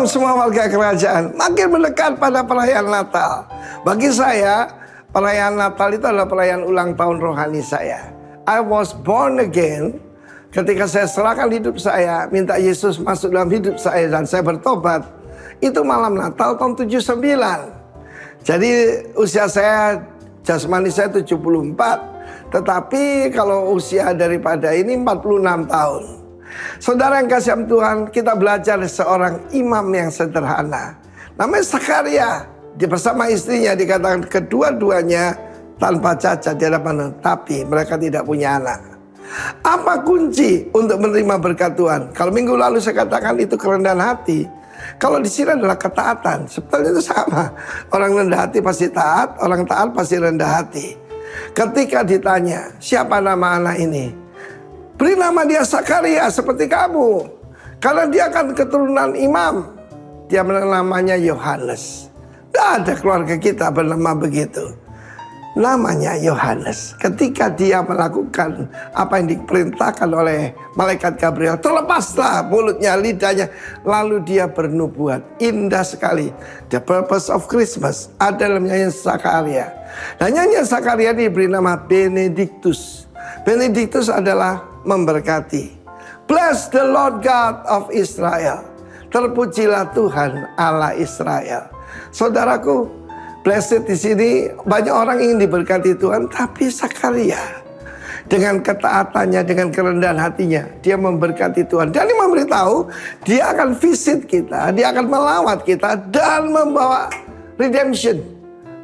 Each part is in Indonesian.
Shalom semua warga kerajaan. Makin mendekat pada perayaan Natal. Bagi saya, perayaan Natal itu adalah perayaan ulang tahun rohani saya. I was born again ketika saya serahkan hidup saya, minta Yesus masuk dalam hidup saya dan saya bertobat. Itu malam Natal tahun 79. Jadi usia saya, jasmani saya 74. Tetapi kalau usia daripada ini 46 tahun. Saudara yang kasih Tuhan, kita belajar seorang imam yang sederhana. Namanya Zakaria. Dia bersama istrinya dikatakan kedua-duanya tanpa cacat di hadapan Tuhan, tapi mereka tidak punya anak. Apa kunci untuk menerima berkat Tuhan? Kalau minggu lalu saya katakan itu kerendahan hati. Kalau di sini adalah ketaatan. Sebetulnya itu sama. Orang rendah hati pasti taat, orang taat pasti rendah hati. Ketika ditanya, siapa nama anak ini? Beri nama dia Zakaria seperti kamu. Karena dia akan keturunan imam. Dia namanya Yohanes. Tidak ada keluarga kita bernama begitu. Namanya Yohanes. Ketika dia melakukan apa yang diperintahkan oleh malaikat Gabriel, terlepaslah mulutnya, lidahnya. Lalu dia bernubuat. Indah sekali. The purpose of Christmas ada dalam nyanyian Zakaria. Dan nyanyian Zakaria diberi nama Benedictus. Benedictus adalah memberkati. Bless the Lord God of Israel. Terpujilah Tuhan Allah Israel. Saudaraku, blessed di sini banyak orang ingin diberkati Tuhan, tapi Zakaria dengan ketaatannya, dengan kerendahan hatinya, dia memberkati Tuhan. Dan dia memberitahu, dia akan visit kita, dia akan melawat kita dan membawa redemption.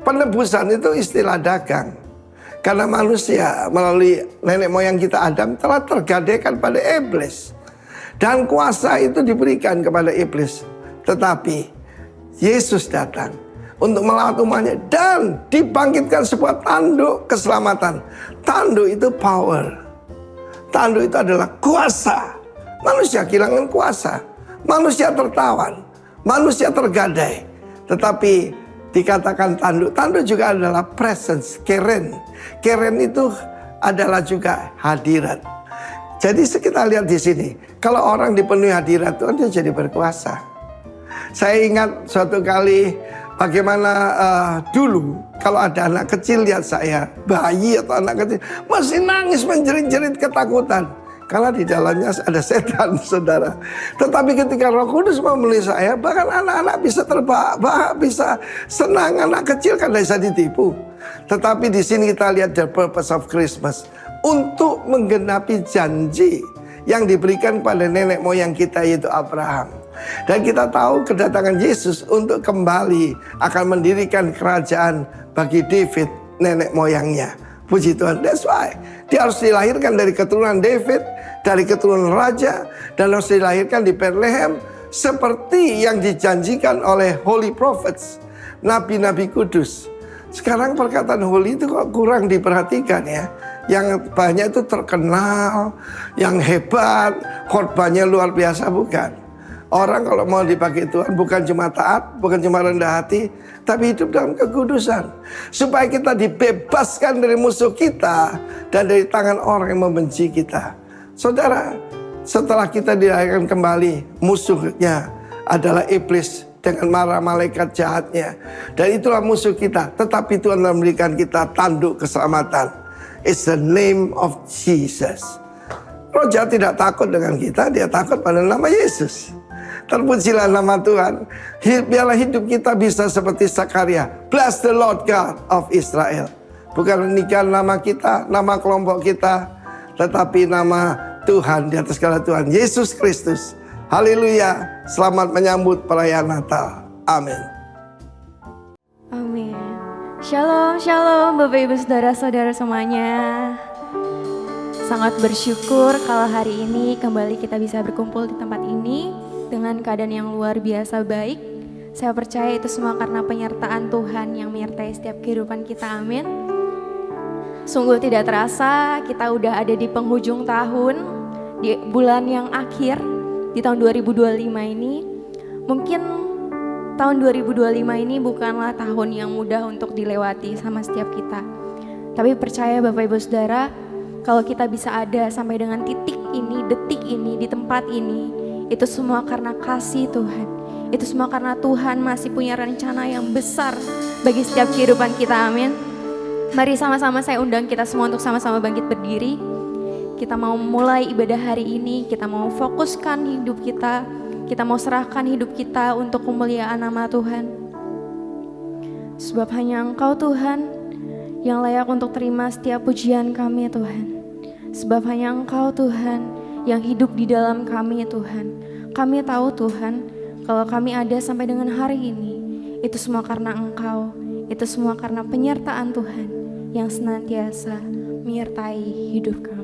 Penebusan itu istilah dagang. Karena manusia melalui nenek moyang kita Adam telah tergadaikan pada iblis. Dan kuasa itu diberikan kepada iblis. Tetapi Yesus datang untuk melawat umatnya dan dibangkitkan sebuah tanduk keselamatan. Tanduk itu power. Tanduk itu adalah kuasa. Manusia kehilangan kuasa. Manusia tertawan. Manusia tergadai. Tetapi dikatakan tanduk. Tanduk juga adalah presence, keren. Keren itu adalah juga hadirat. Jadi kita lihat di sini, kalau orang dipenuhi hadirat Tuhan, dia jadi berkuasa. Saya ingat suatu kali bagaimana dulu kalau ada anak kecil lihat saya, bayi atau anak kecil masih nangis menjerit-jerit ketakutan. Karena di dalamnya ada setan, saudara. Tetapi ketika Roh Kudus memelih saya, bahkan anak-anak bisa terbahak, bisa senang. Anak kecil kan bisa ditipu. Tetapi di sini kita lihat the purpose of Christmas. Untuk menggenapi janji yang diberikan pada nenek moyang kita, yaitu Abraham. Dan kita tahu kedatangan Yesus untuk kembali akan mendirikan kerajaan bagi David, nenek moyangnya. Puji Tuhan, that's why dia harus dilahirkan dari keturunan David, dari keturunan raja, dan harus dilahirkan di Bethlehem seperti yang dijanjikan oleh holy prophets, nabi-nabi kudus. Sekarang perkataan holy itu kok kurang diperhatikan ya. Yang banyak itu terkenal, yang hebat, khotbahnya luar biasa, bukan. Orang kalau mau dipakai Tuhan bukan cuma taat, bukan cuma rendah hati, tapi hidup dalam kekudusan. Supaya kita dibebaskan dari musuh kita dan dari tangan orang yang membenci kita. Saudara, setelah kita dilahirkan kembali, musuhnya adalah iblis dengan marah malaikat jahatnya. Dan itulah musuh kita. Tetapi Tuhan memberikan kita tanduk keselamatan. It's the name of Jesus. Roh jahat tidak takut dengan kita, dia takut pada nama Yesus. Terpujilah nama Tuhan. Biarlah hidup kita bisa seperti Zakaria. Bless the Lord God of Israel. Bukan meninggikan nama kita, nama kelompok kita, tetapi nama Tuhan di atas segala Tuhan, Yesus Kristus. Haleluya. Selamat menyambut perayaan Natal. Amin. Amin. Shalom, shalom Bapak Ibu Saudara-saudara semuanya. Sangat bersyukur kalau hari ini kembali kita bisa berkumpul di tempat ini dengan keadaan yang luar biasa baik. Saya percaya itu semua karena penyertaan Tuhan yang menyertai setiap kehidupan kita, amin. Sungguh tidak terasa kita udah ada di penghujung tahun, di bulan yang akhir, di tahun 2025 ini. Mungkin tahun 2025 ini bukanlah tahun yang mudah untuk dilewati sama setiap kita. Tapi percaya Bapak Ibu Saudara, kalau kita bisa ada sampai dengan titik ini, detik ini, di tempat ini, itu semua karena kasih Tuhan. Itu semua karena Tuhan masih punya rencana yang besar bagi setiap kehidupan kita, amin. Mari sama-sama saya undang kita semua untuk sama-sama bangkit berdiri. Kita mau mulai ibadah hari ini, kita mau fokuskan hidup kita mau serahkan hidup kita untuk kemuliaan nama Tuhan. Sebab hanya Engkau Tuhan yang layak untuk terima setiap pujian kami Tuhan. Sebab hanya Engkau Tuhan yang hidup di dalam kami Tuhan. Kami tahu Tuhan, kalau kami ada sampai dengan hari ini, itu semua karena Engkau, itu semua karena penyertaan Tuhan yang senantiasa menyertai hidup kami.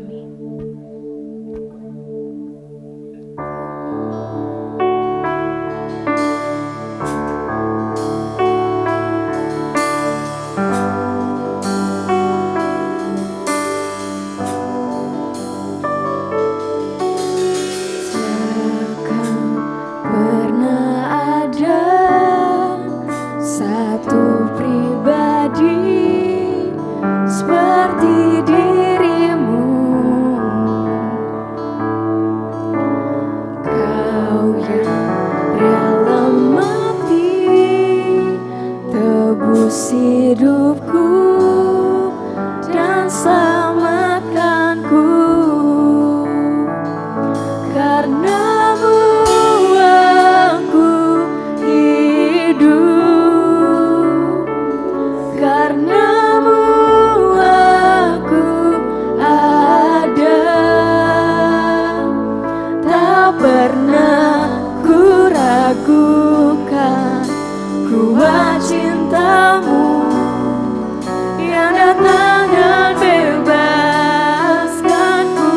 Hidupku dan selamatkanku, karenamu aku hidup, karenamu aku ada. Tak pernah ku ragukan kuat cintamu yang datang dan bebaskanku.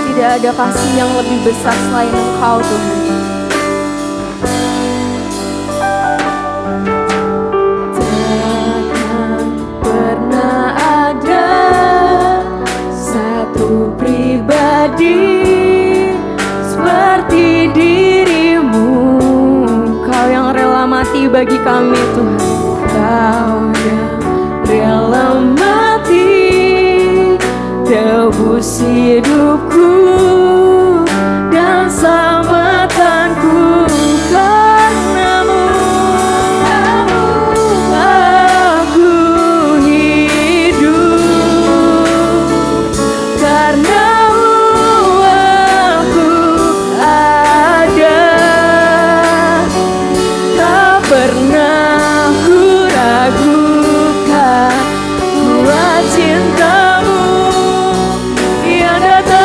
Tidak ada kasih yang lebih besar selain Engkau Tuhan. Takkan pernah ada satu pribadi seperti dirimu. Kau yang rela mati bagi kami Tuhan. Kau yang rela mati tebus hidupku dan selamatkanku. Karenamu aku hidup, karenamu aku ada. Tak pernah ku ragukan kuat cintamu yang datang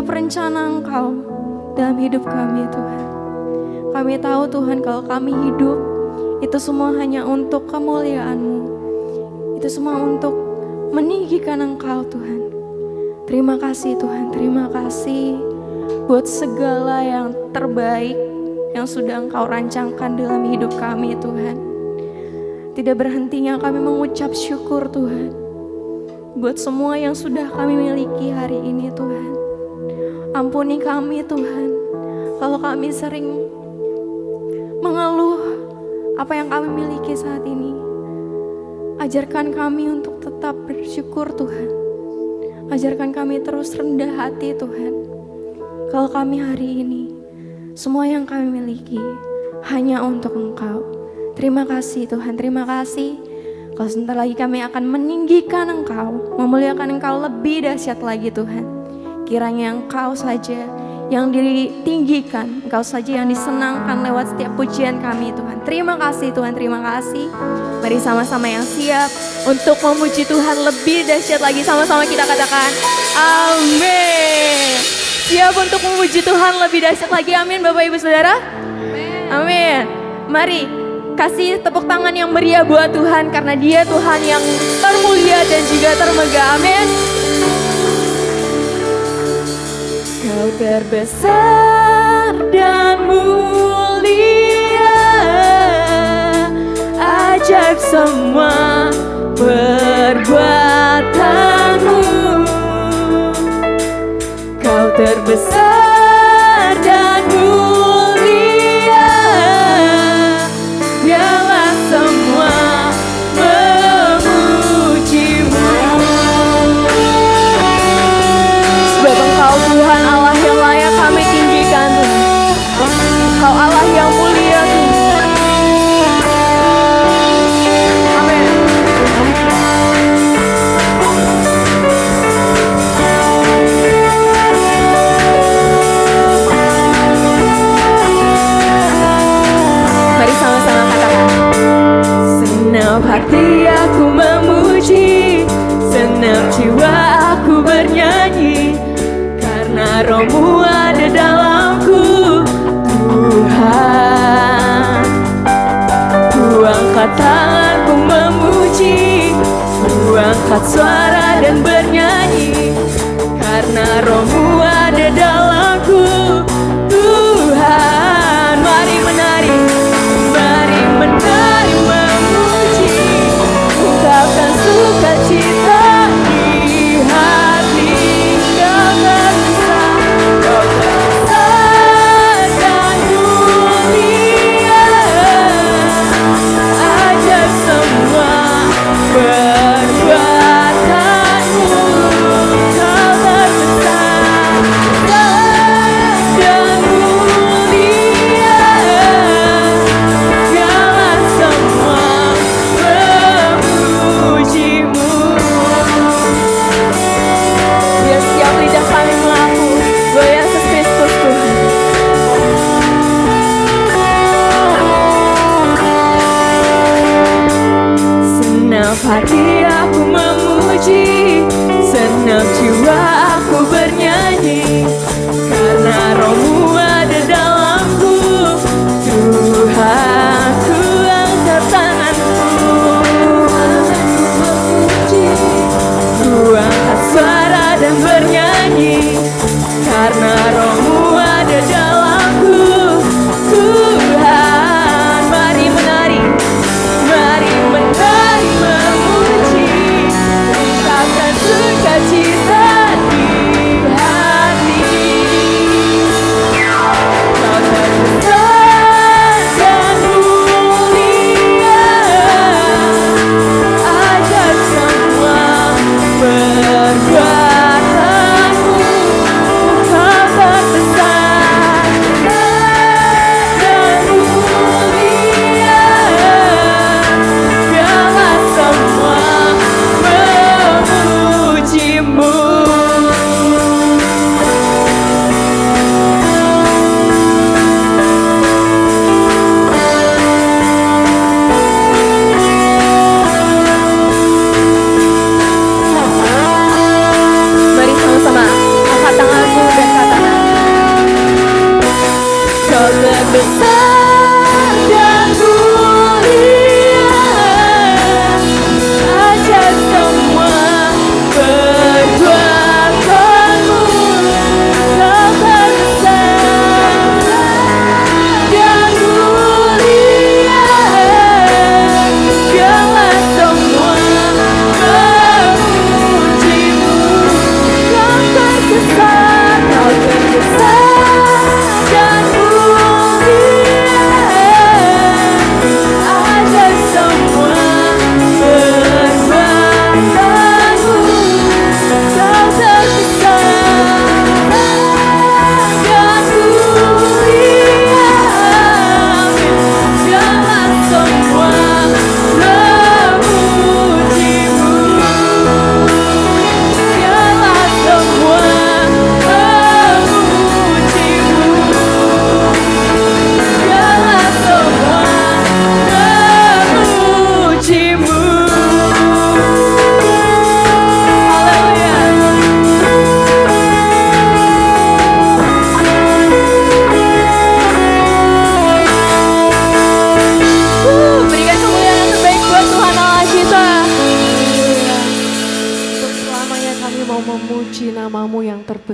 setiap rencana Engkau dalam hidup kami Tuhan. Kami tahu Tuhan kalau kami hidup itu semua hanya untuk kemuliaan-Mu. Itu semua untuk meninggikan Engkau Tuhan. Terima kasih Tuhan, terima kasih buat segala yang terbaik yang sudah Engkau rancangkan dalam hidup kami Tuhan. Tidak berhentinya kami mengucap syukur Tuhan buat semua yang sudah kami miliki hari ini Tuhan. Ampuni kami Tuhan kalau kami sering mengeluh apa yang kami miliki saat ini. Ajarkan kami untuk tetap bersyukur Tuhan. Ajarkan kami terus rendah hati Tuhan. Kalau kami hari ini, semua yang kami miliki hanya untuk Engkau. Terima kasih Tuhan, terima kasih. Kalau sebentar lagi kami akan meninggikan Engkau, memuliakan Engkau lebih dahsyat lagi Tuhan. Kiranya Engkau saja yang ditinggikan, Engkau saja yang disenangkan lewat setiap pujian kami Tuhan. Terima kasih Tuhan, terima kasih. Mari sama-sama yang siap untuk memuji Tuhan lebih dahsyat lagi. Sama-sama kita katakan amin. Siap untuk memuji Tuhan lebih dahsyat lagi, amin Bapak Ibu Saudara. Amin. Mari kasih tepuk tangan yang meriah buat Tuhan, karena Dia Tuhan yang termulia dan juga termegah, amin. Kau terbesar dan mulia, ajaib semua perbuatanmu. Kau terbesar dan mulia, biarlah semua memujimu. Sebab Engkau Tuhan Allah yang layak kami tinggikan Tuhan. Engkau Allah yang mulia Tuhan. Amin. Mari sama-sama katakan. Senang hati aku memuji, senang jiwa aku bernyanyi, karena Roh-Mu ada dalamku Tuhan. Ku angkat tanganku memuji, ku angkat suara dan bernyanyi, karena Roh-Mu ada dalamku Tuhan. Mari menari, mari menari memuji, ungkapkan sukacita di hati. Kau terbesar, Kau terbesar dan mulia, ajaib semua perbuatanmu. Kau terbesar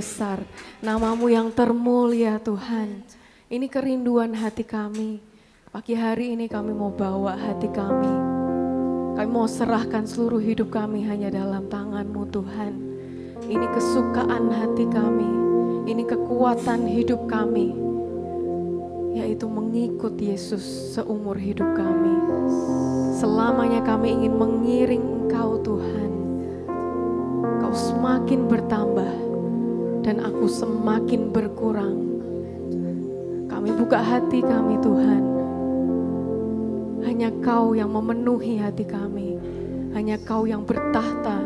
besar, nama-Mu yang termulia Tuhan. Ini kerinduan hati kami. Pagi hari ini kami mau bawa hati kami. Kami mau serahkan seluruh hidup kami hanya dalam tangan-Mu Tuhan. Ini kesukaan hati kami, ini kekuatan hidup kami, yaitu mengikut Yesus seumur hidup kami. Selamanya kami ingin mengiring Engkau Tuhan. Engkau semakin bertambah dan aku semakin berkurang. Kami buka hati kami Tuhan. Hanya Kau yang memenuhi hati kami. Hanya Kau yang bertahta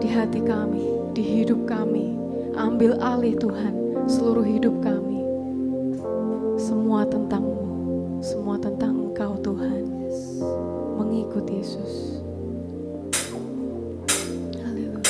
di hati kami, di hidup kami. Ambil alih Tuhan seluruh hidup kami. Semua tentang-Mu, semua tentang Engkau Tuhan. Mengikut Yesus. Haleluya.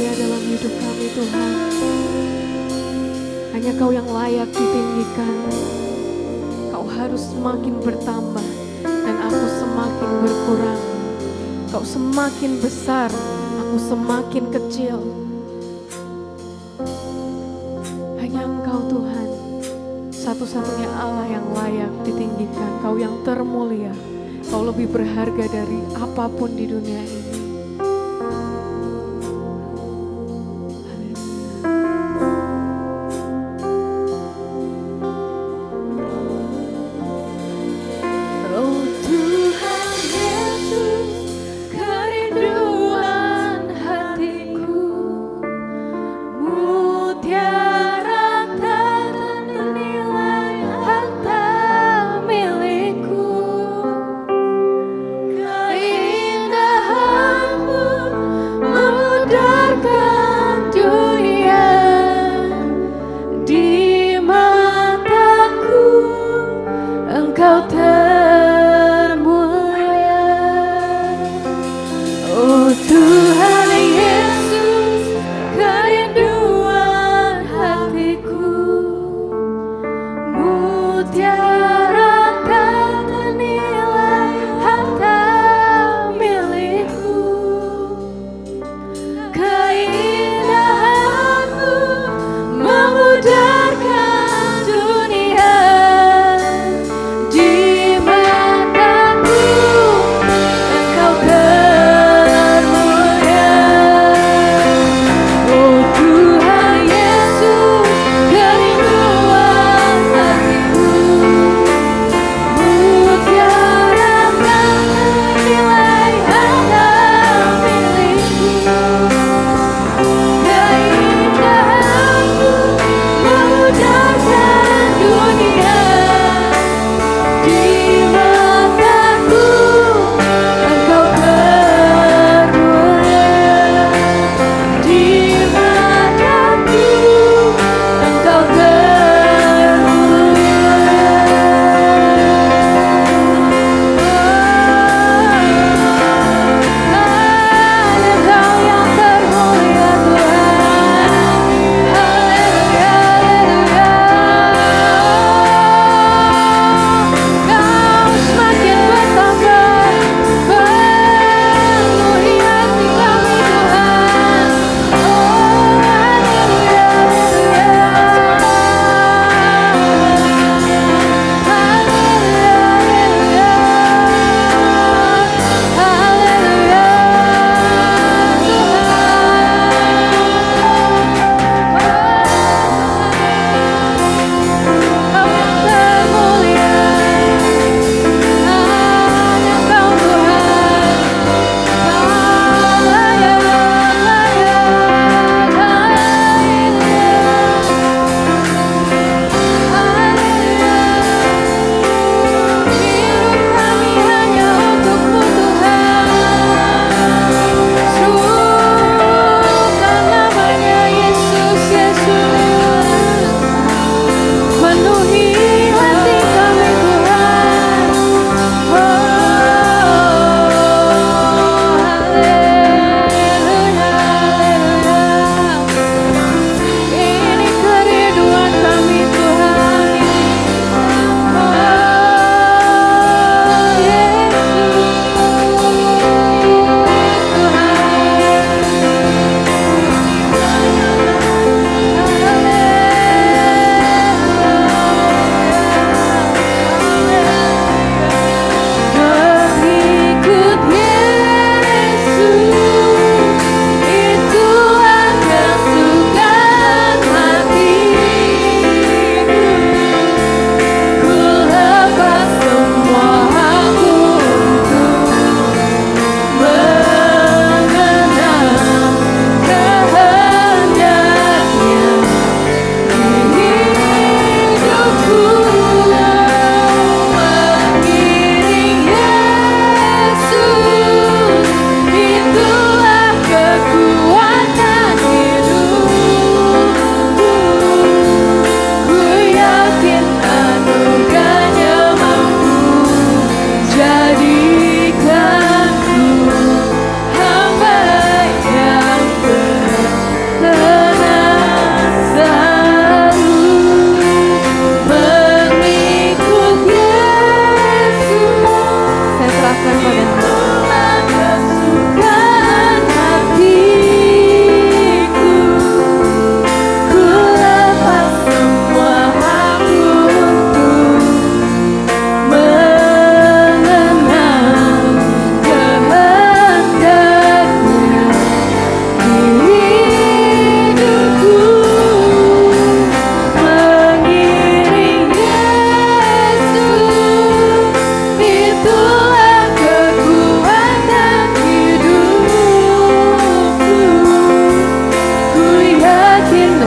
karya dalam hidup kami Tuhan. Hanya Kau yang layak ditinggikan. Kau harus semakin bertambah dan aku semakin berkurang. Kau semakin besar, aku semakin kecil. Hanya Engkau Tuhan, satu-satunya Allah yang layak ditinggikan. Kau yang termulia, Kau lebih berharga dari apapun di dunia ini. Oh Tuhan Yesus, kerinduan hatiku, mutiara tak ternilai harta milikku, keindahan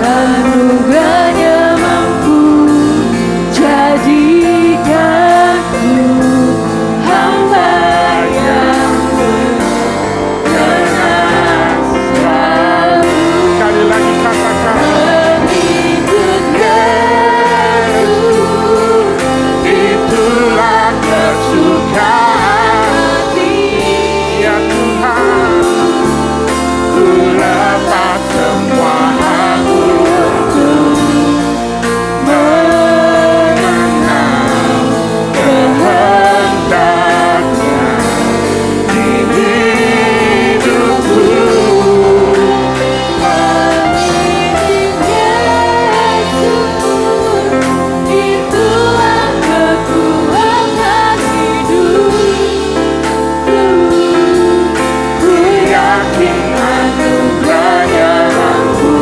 anugerahnya mampu jadikanku hamba yang berkenan selalu Sekali lagi katakan, mengikut Yesus. itulah kesukaan ya Tuhan. Ku lepas semua aku mengenal kehendaknya di hidupku. Itulah kekuatan hidupku. Ku yakin anugerahnya mampu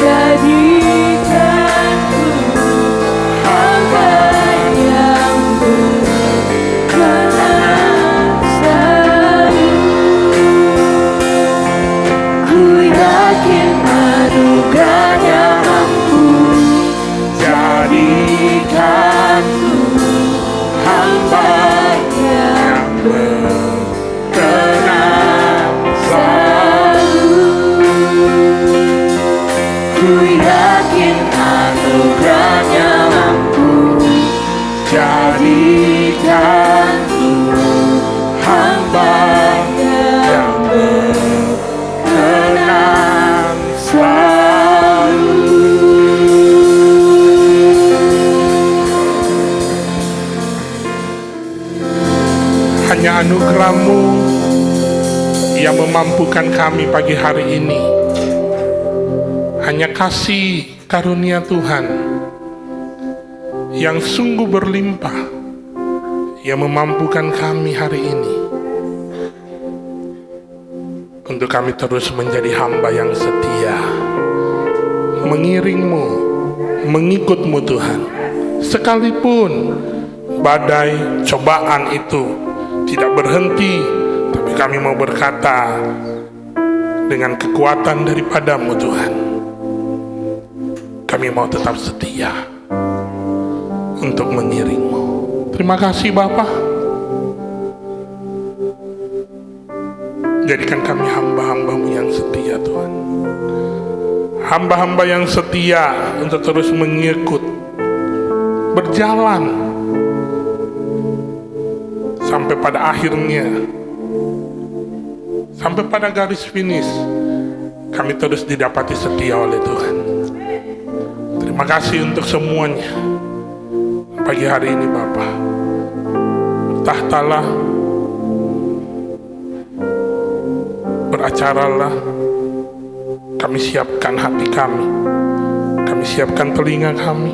jadikanku hamba yang berkenan selalu. Ku yakin anugerahnya mampu jadikanku hamba yang berkenan selalu. Ku yakin anugerahnya mampu jadikanku hamba yang berkenan selalu. Hanya anugerah-Mu yang memampukan kami pagi hari ini. Hanya kasih karunia Tuhan yang sungguh berlimpah yang memampukan kami hari ini untuk kami terus menjadi hamba yang setia, mengiring-Mu, mengikut-Mu Tuhan. Sekalipun badai cobaan itu tidak berhenti, tapi kami mau berkata dengan kekuatan daripada-Mu Tuhan, kami mau tetap setia untuk mengiring-Mu. Terima kasih Bapa. Jadikan kami hamba-hamba-Mu yang setia Tuhan. Hamba-hamba yang setia untuk terus mengikut, berjalan sampai pada akhirnya, sampai pada garis finish, kami terus didapati setia oleh Tuhan. Terima kasih untuk semuanya pagi hari ini Bapa. Bertahtalah, beracaralah. Kami siapkan hati kami siapkan telinga kami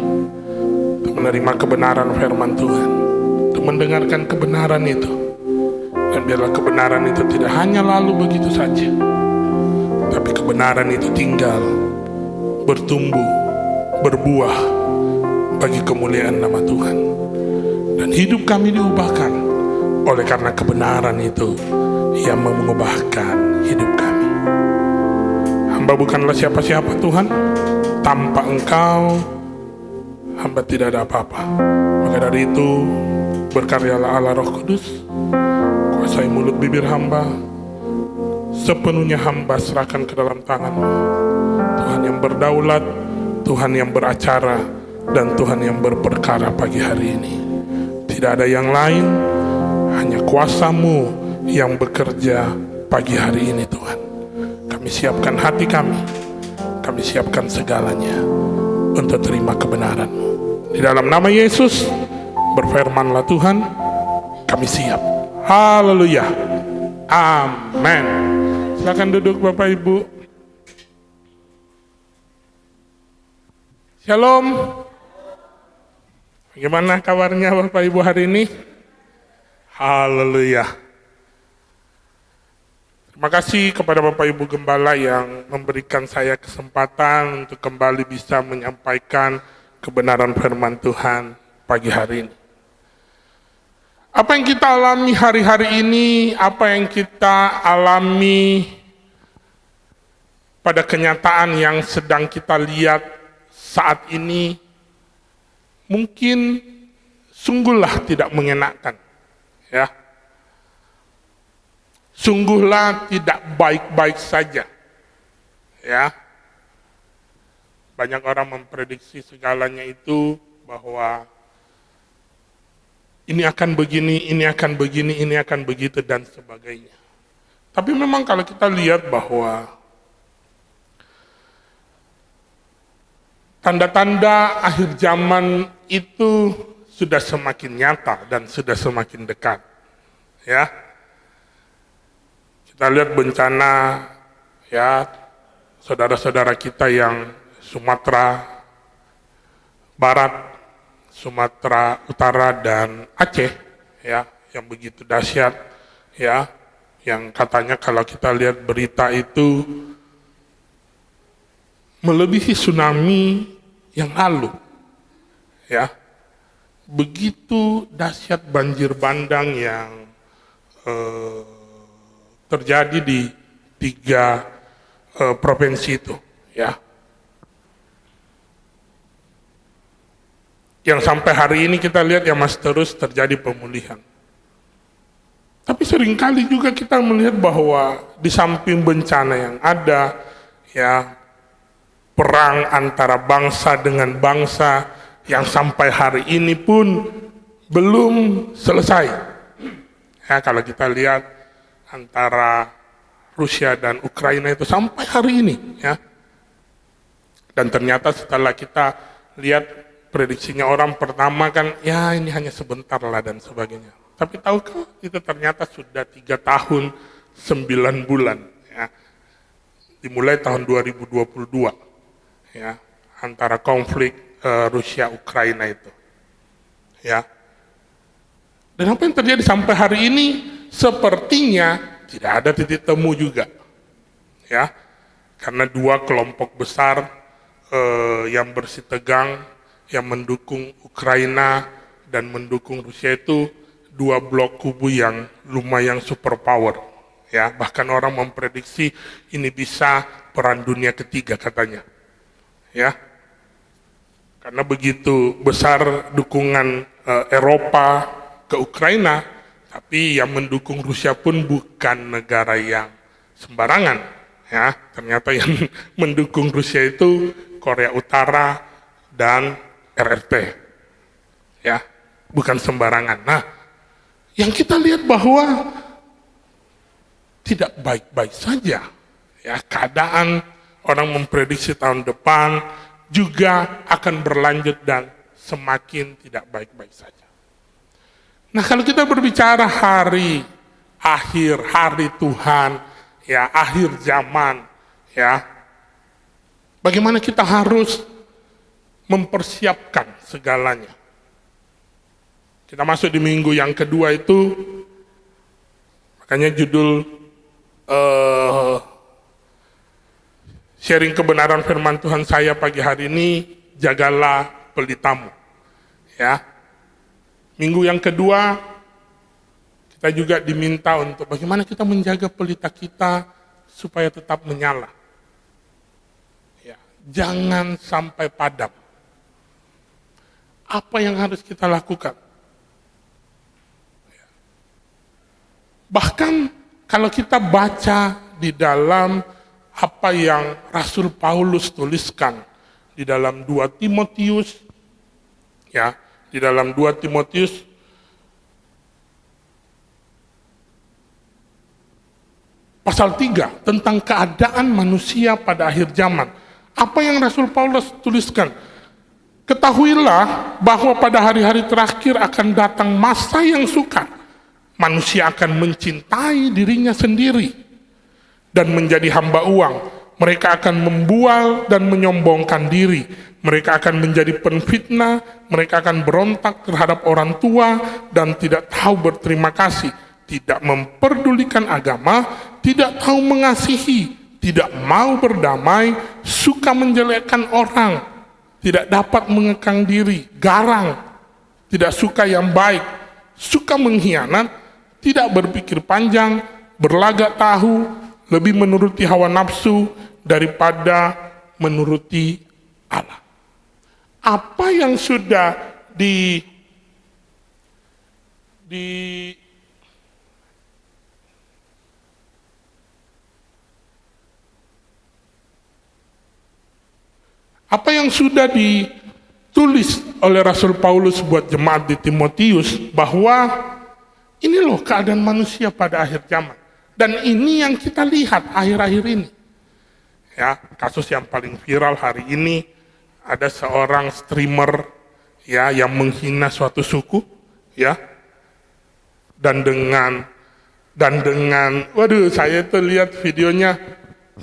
untuk menerima kebenaran firman Tuhan, untuk mendengarkan kebenaran itu. Dan biarlah kebenaran itu tidak hanya lalu begitu saja, tapi kebenaran itu tinggal, bertumbuh, berbuah bagi kemuliaan nama Tuhan. Dan hidup kami diubahkan oleh karena kebenaran itu yang mengubahkan hidup kami. Hamba bukanlah siapa-siapa Tuhan. Tanpa Engkau, hamba tidak ada apa-apa. Maka dari itu, berkaryalah Allah Roh Kudus, kuasai mulut bibir hamba, sepenuhnya hamba serahkan ke dalam tangan-Mu. Tuhan yang berdaulat, Tuhan yang beracara, dan Tuhan yang berperkara pagi hari ini. Tidak ada yang lain, hanya kuasa-Mu yang bekerja pagi hari ini Tuhan. Kami siapkan hati kami siapkan segalanya untuk terima kebenaran-Mu. Di dalam nama Yesus, berfirmanlah Tuhan, kami siap. Haleluya. Amin. Silakan duduk Bapak Ibu. Shalom. Bagaimana kabarnya Bapak Ibu hari ini? Haleluya. Terima kasih kepada Bapak Ibu Gembala yang memberikan saya kesempatan untuk kembali bisa menyampaikan kebenaran firman Tuhan pagi hari ini. Apa yang kita alami hari-hari ini, apa yang kita alami pada kenyataan yang sedang kita lihat saat ini mungkin sungguhlah tidak mengenakan, ya. Sungguhlah tidak baik-baik saja, ya. Banyak orang memprediksi segalanya itu bahwa ini akan begini, ini akan begini, ini akan begitu dan sebagainya. Tapi memang kalau kita lihat bahwa tanda-tanda akhir zaman itu sudah semakin nyata dan sudah semakin dekat, ya. Kita lihat bencana, ya, saudara-saudara kita yang Sumatera Barat, Sumatera Utara dan Aceh, ya, yang begitu dahsyat, ya, yang katanya kalau kita lihat berita itu melebihi tsunami yang lalu, ya. Begitu dahsyat banjir bandang yang terjadi di 3 provinsi itu, ya. Yang sampai hari ini kita lihat ya masih terus terjadi pemulihan. Tapi seringkali juga kita melihat bahwa di samping bencana yang ada, ya, perang antara bangsa dengan bangsa yang sampai hari ini pun belum selesai. Ya, kalau kita lihat antara Rusia dan Ukraina itu sampai hari ini, ya. Dan ternyata setelah kita lihat prediksinya orang pertama kan, ya ini hanya sebentar lah dan sebagainya. Tapi tahukah itu ternyata sudah 3 tahun 9 bulan, ya. Dimulai tahun 2022, ya, antara konflik Rusia Ukraina itu, ya. Dan apa yang terjadi sampai hari ini sepertinya tidak ada titik temu juga, ya, karena 2 kelompok besar yang bersitegang, yang mendukung Ukraina dan mendukung Rusia itu 2 blok kubu yang lumayan superpower, ya. Bahkan orang memprediksi ini bisa perang dunia ketiga katanya, ya. Karena begitu besar dukungan Eropa ke Ukraina, tapi yang mendukung Rusia pun bukan negara yang sembarangan, ya. Ternyata yang mendukung Rusia itu Korea Utara dan RRT, ya, bukan sembarangan. Nah, yang kita lihat bahwa tidak baik-baik saja, ya, keadaan orang memprediksi tahun depan juga akan berlanjut dan semakin tidak baik-baik saja. Nah, kalau kita berbicara hari akhir, hari Tuhan, ya, akhir zaman, ya, bagaimana kita harus mempersiapkan segalanya. Kita masuk di minggu yang kedua itu, makanya judul sharing kebenaran firman Tuhan saya pagi hari ini, jagalah pelitamu, ya. Minggu yang kedua kita juga diminta untuk bagaimana kita menjaga pelita kita supaya tetap menyala, ya, jangan sampai padam. Apa yang harus kita lakukan? Bahkan kalau kita baca di dalam apa yang Rasul Paulus tuliskan di dalam 2 Timotius, ya, di dalam 2 Timotius pasal 3 tentang keadaan manusia pada akhir zaman. Apa yang Rasul Paulus tuliskan? Ketahuilah bahwa pada hari-hari terakhir akan datang masa yang sukar. Manusia akan mencintai dirinya sendiri dan menjadi hamba uang. Mereka akan membual dan menyombongkan diri. Mereka akan menjadi penfitnah, mereka akan berontak terhadap orang tua dan tidak tahu berterima kasih, tidak memperdulikan agama, tidak tahu mengasihi, tidak mau berdamai, suka menjelekkan orang, tidak dapat mengekang diri, garang, tidak suka yang baik, suka mengkhianat, tidak berpikir panjang, berlagak tahu, lebih menuruti hawa nafsu, daripada menuruti Allah. Apa yang sudah apa yang sudah ditulis oleh Rasul Paulus buat jemaat di Timotius, bahwa ini loh keadaan manusia pada akhir zaman. Dan ini yang kita lihat akhir-akhir ini. Ya, kasus yang paling viral hari ini, ada seorang streamer ya yang menghina suatu suku, ya. Dan dengan waduh, saya tuh lihat videonya,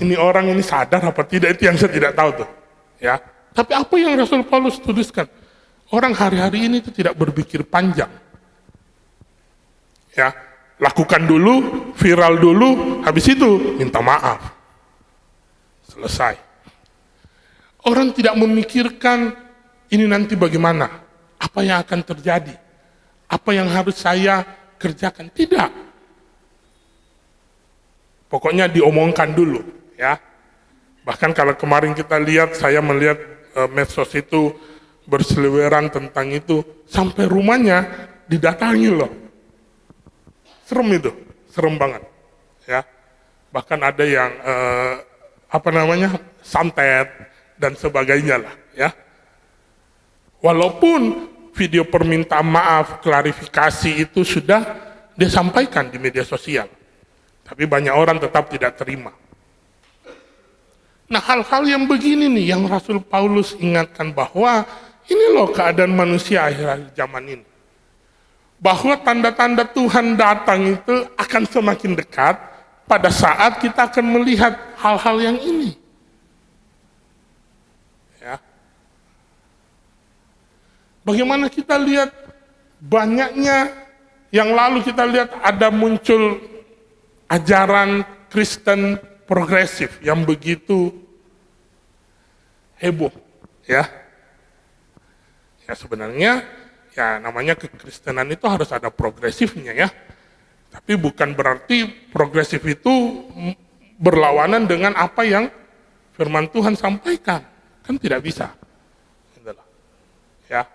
ini orang ini sadar apa tidak, itu yang saya tidak tahu tuh. Ya, tapi apa yang Rasul Paulus tuliskan? Orang hari-hari ini itu tidak berpikir panjang. Ya, lakukan dulu, viral dulu, habis itu minta maaf. Selesai. Orang tidak memikirkan ini nanti bagaimana, apa yang akan terjadi, apa yang harus saya kerjakan. Tidak. Pokoknya diomongkan dulu, ya. Bahkan kalau kemarin kita lihat, saya melihat medsos itu berseliweran tentang itu, sampai rumahnya didatangi loh. Serem itu, serem banget, ya. Bahkan ada yang santet dan sebagainya lah, ya. Walaupun video permintaan maaf, klarifikasi itu sudah disampaikan di media sosial, tapi banyak orang tetap tidak terima. Nah, hal-hal yang begini nih yang Rasul Paulus ingatkan, bahwa ini loh keadaan manusia akhir-akhir zaman ini. Bahwa tanda-tanda Tuhan datang itu akan semakin dekat pada saat kita akan melihat hal-hal yang ini. Ya. Bagaimana kita lihat banyaknya yang lalu kita lihat ada muncul ajaran Kristen progresif yang begitu heboh, ya. Ya sebenarnya ya namanya kekristenan itu harus ada progresifnya, ya. Tapi bukan berarti progresif itu berlawanan dengan apa yang firman Tuhan sampaikan. Kan tidak bisa. Ya.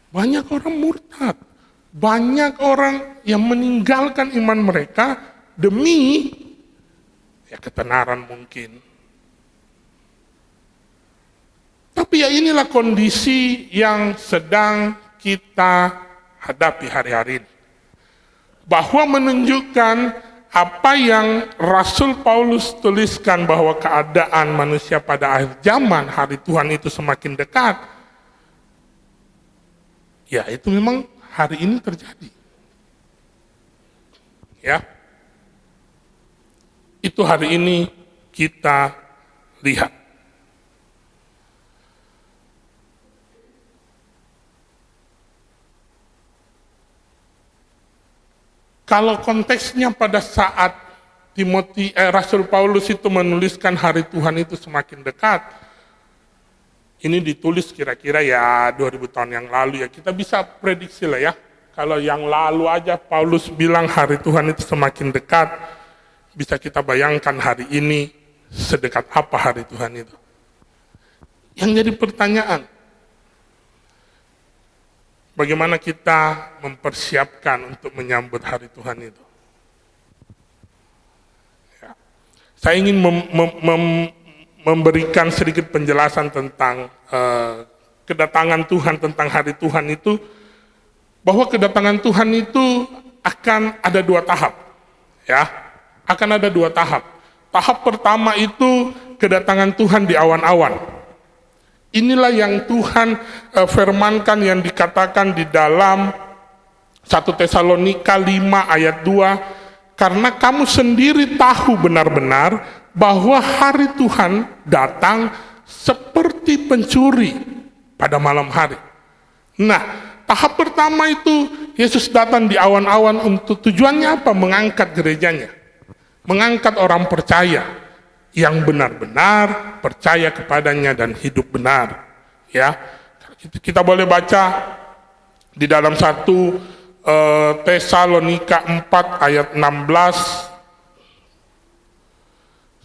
Banyak orang murtad. Banyak orang yang meninggalkan iman mereka demi ya ketenaran mungkin. Tapi ya inilah kondisi yang sedang kita hadapi hari-hari ini. Bahwa menunjukkan apa yang Rasul Paulus tuliskan, bahwa keadaan manusia pada akhir zaman, hari Tuhan itu semakin dekat. Ya itu memang hari ini terjadi. Ya. Itu hari ini kita lihat. Kalau konteksnya pada saat Rasul Paulus itu menuliskan hari Tuhan itu semakin dekat, ini ditulis kira-kira ya 2000 tahun yang lalu, ya kita bisa prediksi lah ya. Kalau yang lalu aja Paulus bilang hari Tuhan itu semakin dekat, bisa kita bayangkan hari ini sedekat apa hari Tuhan itu. Yang jadi pertanyaan, bagaimana kita mempersiapkan untuk menyambut hari Tuhan itu? Ya. Saya ingin memberikan sedikit penjelasan tentang kedatangan Tuhan, tentang hari Tuhan itu, bahwa kedatangan Tuhan itu akan ada 2 tahap, ya. Akan ada 2 tahap. Tahap pertama itu kedatangan Tuhan di awan-awan. Inilah yang Tuhan firmankan, yang dikatakan di dalam 1 Tesalonika 5 ayat 2, karena kamu sendiri tahu benar-benar bahwa hari Tuhan datang seperti pencuri pada malam hari. Nah, tahap pertama itu Yesus datang di awan-awan untuk tujuannya apa? Mengangkat gerejanya. Mengangkat orang percaya yang benar-benar percaya kepadanya dan hidup benar, ya. Kita boleh baca di dalam 1 Tesalonika 4 ayat 16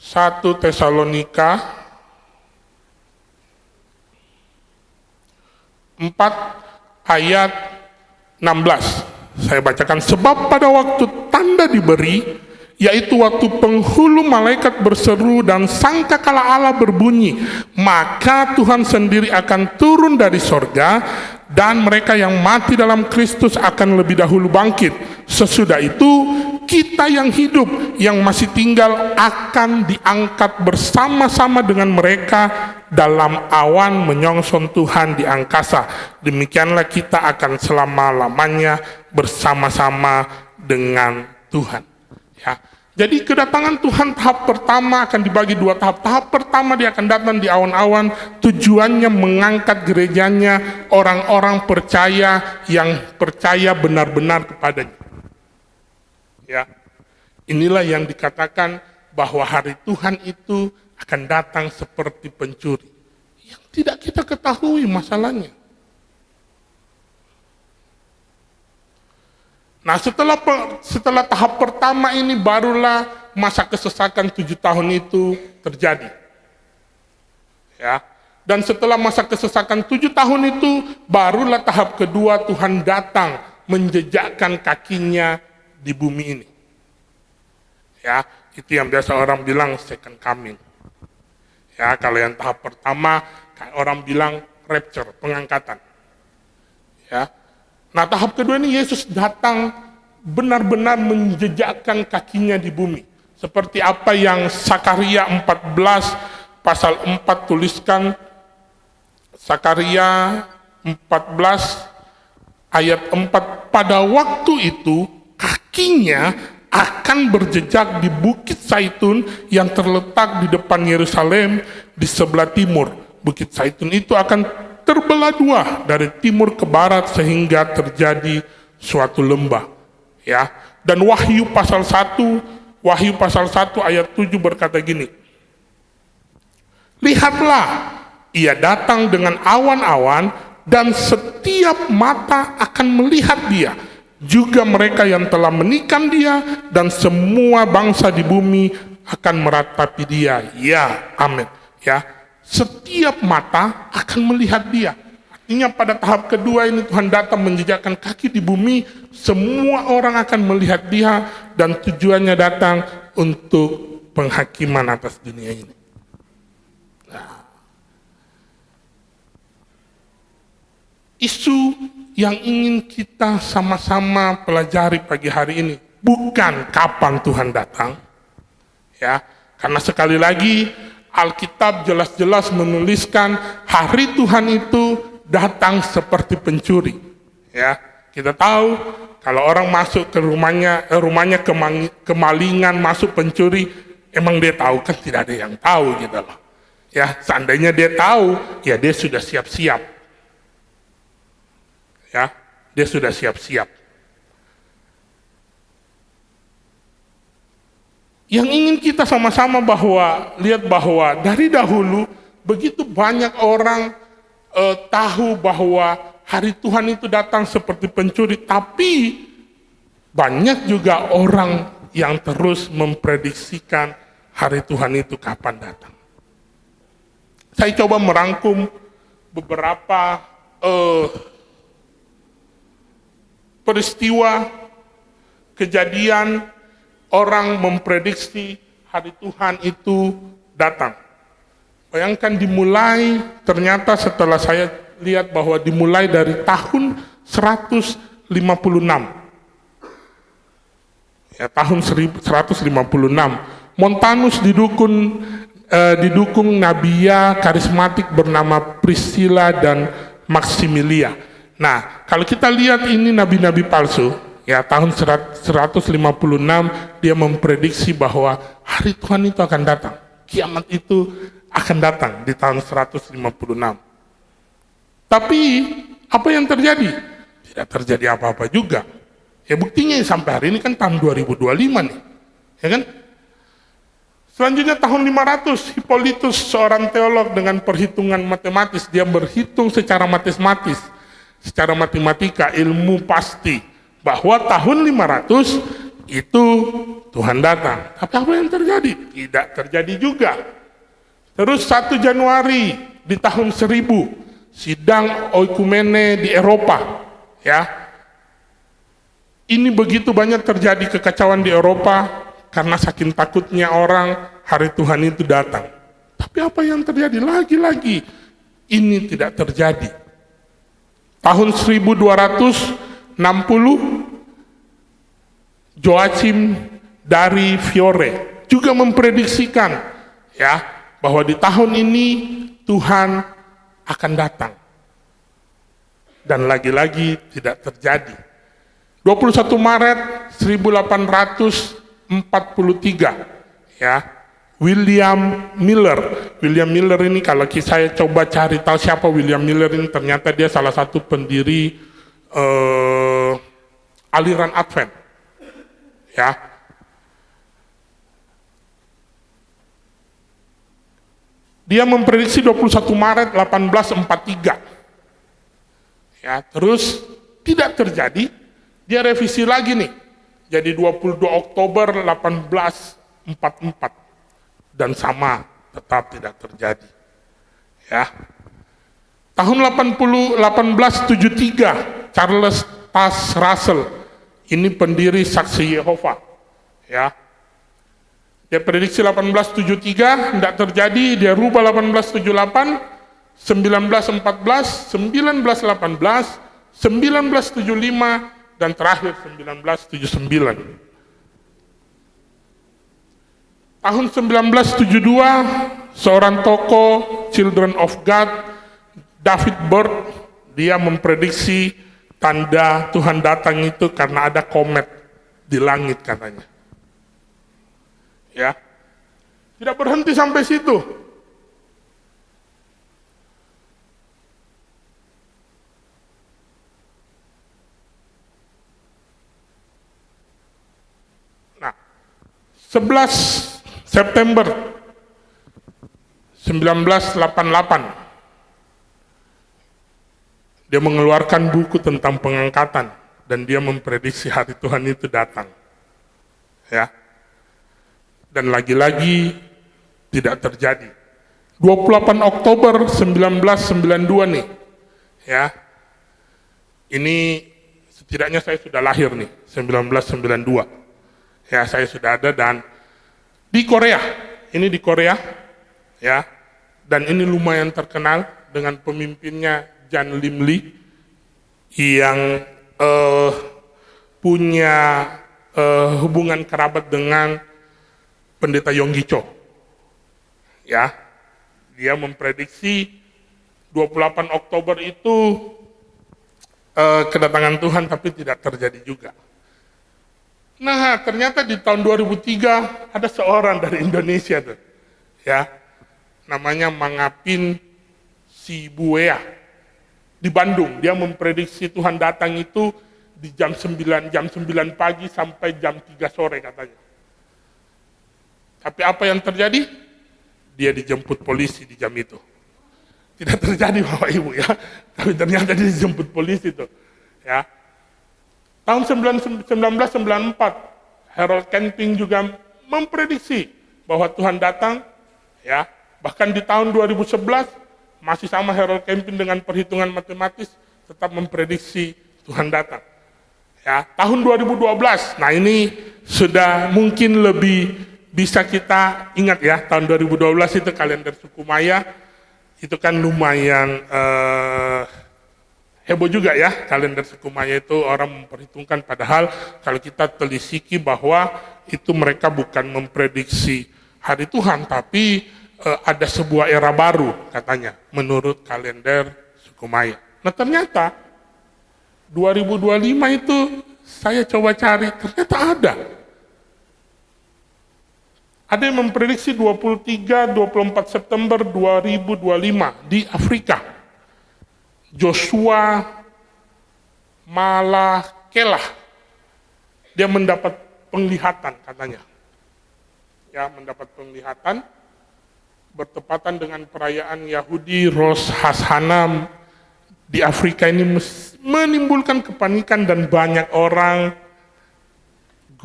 1 Tesalonika 4 ayat 16. Saya bacakan, sebab pada waktu tanda diberi, yaitu waktu penghulu malaikat berseru dan sangkakala Allah berbunyi, maka Tuhan sendiri akan turun dari sorga, dan mereka yang mati dalam Kristus akan lebih dahulu bangkit. Sesudah itu kita yang hidup, yang masih tinggal, akan diangkat bersama-sama dengan mereka dalam awan menyongsong Tuhan di angkasa. Demikianlah kita akan selama-lamanya bersama-sama dengan Tuhan. Ya. Jadi kedatangan Tuhan tahap pertama akan dibagi dua tahap. Tahap pertama dia akan datang di awan-awan, tujuannya mengangkat gerejanya, orang-orang percaya yang percaya benar-benar kepadanya. Ya. Inilah yang dikatakan bahwa hari Tuhan itu akan datang seperti pencuri. Yang tidak kita ketahui masalahnya. Nah, setelah tahap pertama ini barulah masa kesesakan 7 tahun itu terjadi. Ya. Dan setelah masa kesesakan 7 tahun itu barulah tahap kedua, Tuhan datang menjejakkan kakinya di bumi ini. Ya, itu yang biasa orang bilang second coming. Ya, kalau yang tahap pertama orang bilang rapture, pengangkatan. Ya. Nah, tahap kedua ini Yesus datang benar-benar menjejakkan kakinya di bumi. Seperti apa yang Sakaria 14 pasal 4 tuliskan. Sakaria 14 ayat 4, pada waktu itu kakinya akan berjejak di Bukit Zaitun yang terletak di depan Yerusalem di sebelah timur. Bukit Zaitun itu akan terbelah dua dari timur ke barat sehingga terjadi suatu lembah. Ya. Dan Wahyu pasal 1 ayat 7 berkata gini, lihatlah, ia datang dengan awan-awan dan setiap mata akan melihat dia, juga mereka yang telah menikam dia, dan semua bangsa di bumi akan meratapi dia. Ya, amin. Ya. Setiap mata akan melihat dia. Artinya pada tahap kedua ini Tuhan datang menjejakkan kaki di bumi, semua orang akan melihat dia, dan tujuannya datang untuk penghakiman atas dunia ini. Nah, isu yang ingin kita sama-sama pelajari pagi hari ini bukan kapan Tuhan datang, ya, karena sekali lagi Alkitab jelas-jelas menuliskan hari Tuhan itu datang seperti pencuri. Ya, kita tahu kalau orang masuk ke rumahnya kemalingan, masuk pencuri, emang dia tahu kan? Tidak ada yang tahu gitu loh. Ya, seandainya dia tahu, ya dia sudah siap-siap. Ya, dia sudah siap-siap. Yang ingin kita sama-sama lihat bahwa dari dahulu begitu banyak orang tahu bahwa hari Tuhan itu datang seperti pencuri, tapi banyak juga orang yang terus memprediksikan hari Tuhan itu kapan datang. Saya coba merangkum beberapa peristiwa, kejadian, orang memprediksi hari Tuhan itu datang. Bayangkan dimulai, ternyata setelah saya lihat bahwa dimulai dari tahun 156. Ya, tahun 156. Montanus didukung nabiya karismatik bernama Priscilla dan Maximilia. Nah, kalau kita lihat ini nabi-nabi palsu, ya, tahun 156 dia memprediksi bahwa hari Tuhan itu akan datang. Kiamat itu akan datang di tahun 156. Tapi apa yang terjadi? Tidak terjadi apa-apa juga. Ya, buktinya sampai hari ini kan tahun 2025 nih. Ya kan? Selanjutnya tahun 500, Hippolytus seorang teolog dengan perhitungan matematis, dia berhitung secara matematis, secara matematika, ilmu pasti, bahwa tahun 500 itu Tuhan datang. Tapi apa yang terjadi? Tidak terjadi juga. Terus 1 Januari di tahun 1000, sidang oikumene di Eropa. Ya, ini begitu banyak terjadi kekacauan di Eropa karena saking takutnya orang hari Tuhan itu datang. Tapi apa yang terjadi? Lagi-lagi ini tidak terjadi. Tahun 1260 Joachim dari Fiore juga memprediksikan ya bahwa di tahun ini Tuhan akan datang. Dan lagi-lagi tidak terjadi. 21 Maret 1843 ya, William Miller. William Miller ini kalau saya coba cari tahu siapa William Miller ini, ternyata dia salah satu pendiri aliran Advent. Ya. Dia memprediksi 21 Maret 1843. Ya, terus tidak terjadi, dia revisi lagi nih. Jadi 22 Oktober 1844. Dan sama, tetap tidak terjadi. Ya. Tahun 1873, Charles Taze Russell, ini pendiri Saksi Yehova. Ya. Dia prediksi 1873, tidak terjadi, dia rubah 1878, 1914, 1918, 1975, dan terakhir 1979. Tahun 1972, seorang tokoh Children of God, David Bird, dia memprediksi tanda Tuhan datang itu karena ada komet di langit katanya. Ya, tidak berhenti sampai situ. Nah, 11 September 1988 dia mengeluarkan buku tentang pengangkatan dan dia memprediksi hari Tuhan itu datang. Ya. Dan lagi-lagi tidak terjadi. 28 Oktober 1992 nih. Ya. Ini setidaknya saya sudah lahir nih, 1992. Ya, saya sudah ada dan di Korea. Ini di Korea. Ya. Dan ini lumayan terkenal dengan pemimpinnya Jan Lim Lee yang punya hubungan kerabat dengan Pendeta Yonggi Cho. Ya, dia memprediksi 28 Oktober itu kedatangan Tuhan, tapi tidak terjadi juga. Nah, ternyata di tahun 2003 ada seorang dari Indonesia tuh, ya, namanya Mangapin Sibuea di Bandung. Dia memprediksi Tuhan datang itu di jam 9 pagi sampai jam 3 sore katanya. Tapi apa yang terjadi? Dia dijemput polisi di jam itu. Tidak terjadi Bapak Ibu ya, tapi ternyata dia dijemput polisi itu. Ya. Tahun 1994, Harold Camping juga memprediksi bahwa Tuhan datang. Ya. Bahkan di tahun 2011, masih sama Harold Camping dengan perhitungan matematis, tetap memprediksi Tuhan datang. Ya. Tahun 2012, nah ini sudah mungkin lebih bisa kita ingat ya, tahun 2012 itu kalender suku Maya, itu kan lumayan heboh juga ya, kalender suku Maya itu orang memperhitungkan, padahal kalau kita telisiki bahwa itu mereka bukan memprediksi hari Tuhan, tapi ada sebuah era baru katanya, menurut kalender suku Maya. Nah ternyata 2025 itu saya coba cari, ternyata ada. Ada yang memprediksi 23-24 September 2025 di Afrika. Joshua Malakelah. Dia mendapat penglihatan katanya. Ya, mendapat penglihatan bertepatan dengan perayaan Yahudi Rosh Hashanah di Afrika ini menimbulkan kepanikan dan banyak orang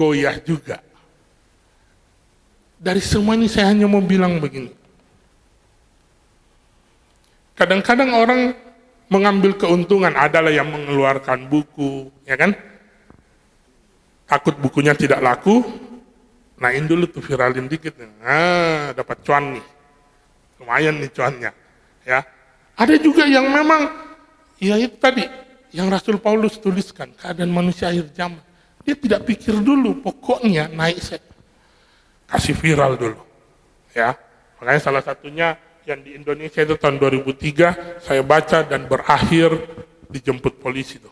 goyah juga. Dari semua ini saya hanya mau bilang begini. Kadang-kadang orang mengambil keuntungan, adalah yang mengeluarkan buku, ya kan? Takut bukunya tidak laku, naik dulu tuh, viralin dikit. Nah, dapat cuan nih. Lumayan nih cuannya. Ya. Ada juga yang memang, ya itu tadi, yang Rasul Paulus tuliskan, keadaan manusia akhir zaman. Dia tidak pikir dulu, pokoknya naik set. Kasih viral dulu. Ya. Makanya salah satunya yang di Indonesia itu tahun 2003, saya baca dan berakhir dijemput polisi tuh.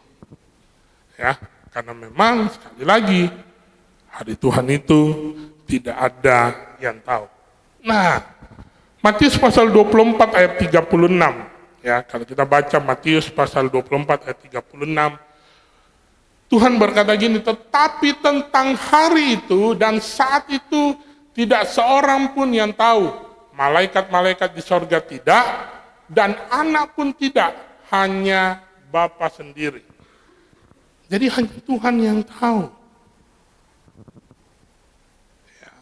Ya, karena memang sekali lagi, hari Tuhan itu tidak ada yang tahu. Nah, Matius pasal 24 ayat 36. Ya, kalau kita baca Matius pasal 24 ayat 36, Tuhan berkata gini, tetapi tentang hari itu dan saat itu tidak seorang pun yang tahu. Malaikat-malaikat di sorga tidak, dan anak pun tidak, hanya Bapa sendiri. Jadi hanya Tuhan yang tahu. Ya.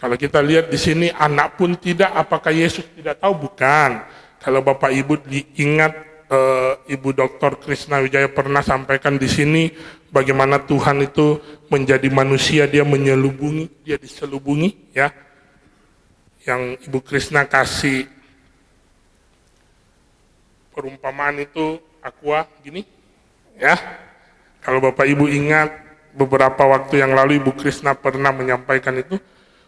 Kalau kita lihat di sini, anak pun tidak, apakah Yesus tidak tahu? Bukan. Kalau Bapak Ibu diingat, Ibu Dr. Krishna Wijaya pernah sampaikan di sini, bagaimana Tuhan itu menjadi manusia, dia menyelubungi, dia diselubungi, ya. Yang Ibu Krishna kasih perumpamaan itu aqua gini, ya. Kalau Bapak Ibu ingat beberapa waktu yang lalu Ibu Krishna pernah menyampaikan itu,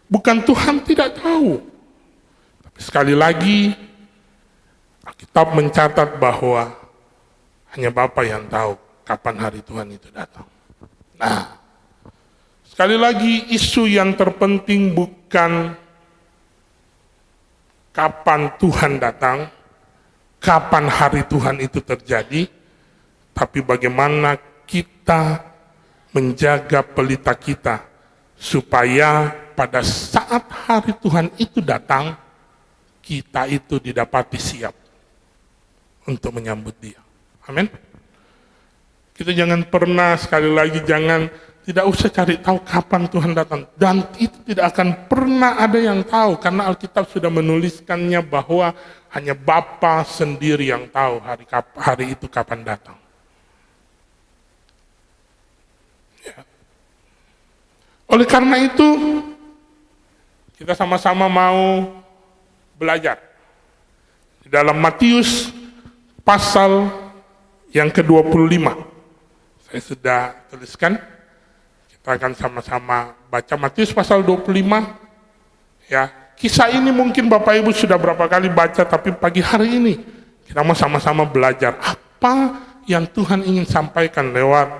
bukan Tuhan tidak tahu, tapi sekali lagi Alkitab mencatat bahwa hanya Bapa yang tahu kapan hari Tuhan itu datang. Nah, sekali lagi isu yang terpenting bukan kapan Tuhan datang, kapan hari Tuhan itu terjadi, tapi bagaimana kita menjaga pelita kita, supaya pada saat hari Tuhan itu datang, kita itu didapati siap untuk menyambut Dia. Amin. Kita jangan pernah, sekali lagi tidak usah cari tahu kapan Tuhan datang. Dan itu tidak akan pernah ada yang tahu. Karena Alkitab sudah menuliskannya bahwa hanya Bapa sendiri yang tahu hari itu kapan datang. Ya. Oleh karena itu, kita sama-sama mau belajar. Di dalam Matius pasal yang ke-25. Saya sudah tuliskan. Akan sama-sama baca Matius pasal 25. Ya, kisah ini mungkin Bapak Ibu sudah berapa kali baca, tapi pagi hari ini kita mau sama-sama belajar apa yang Tuhan ingin sampaikan lewat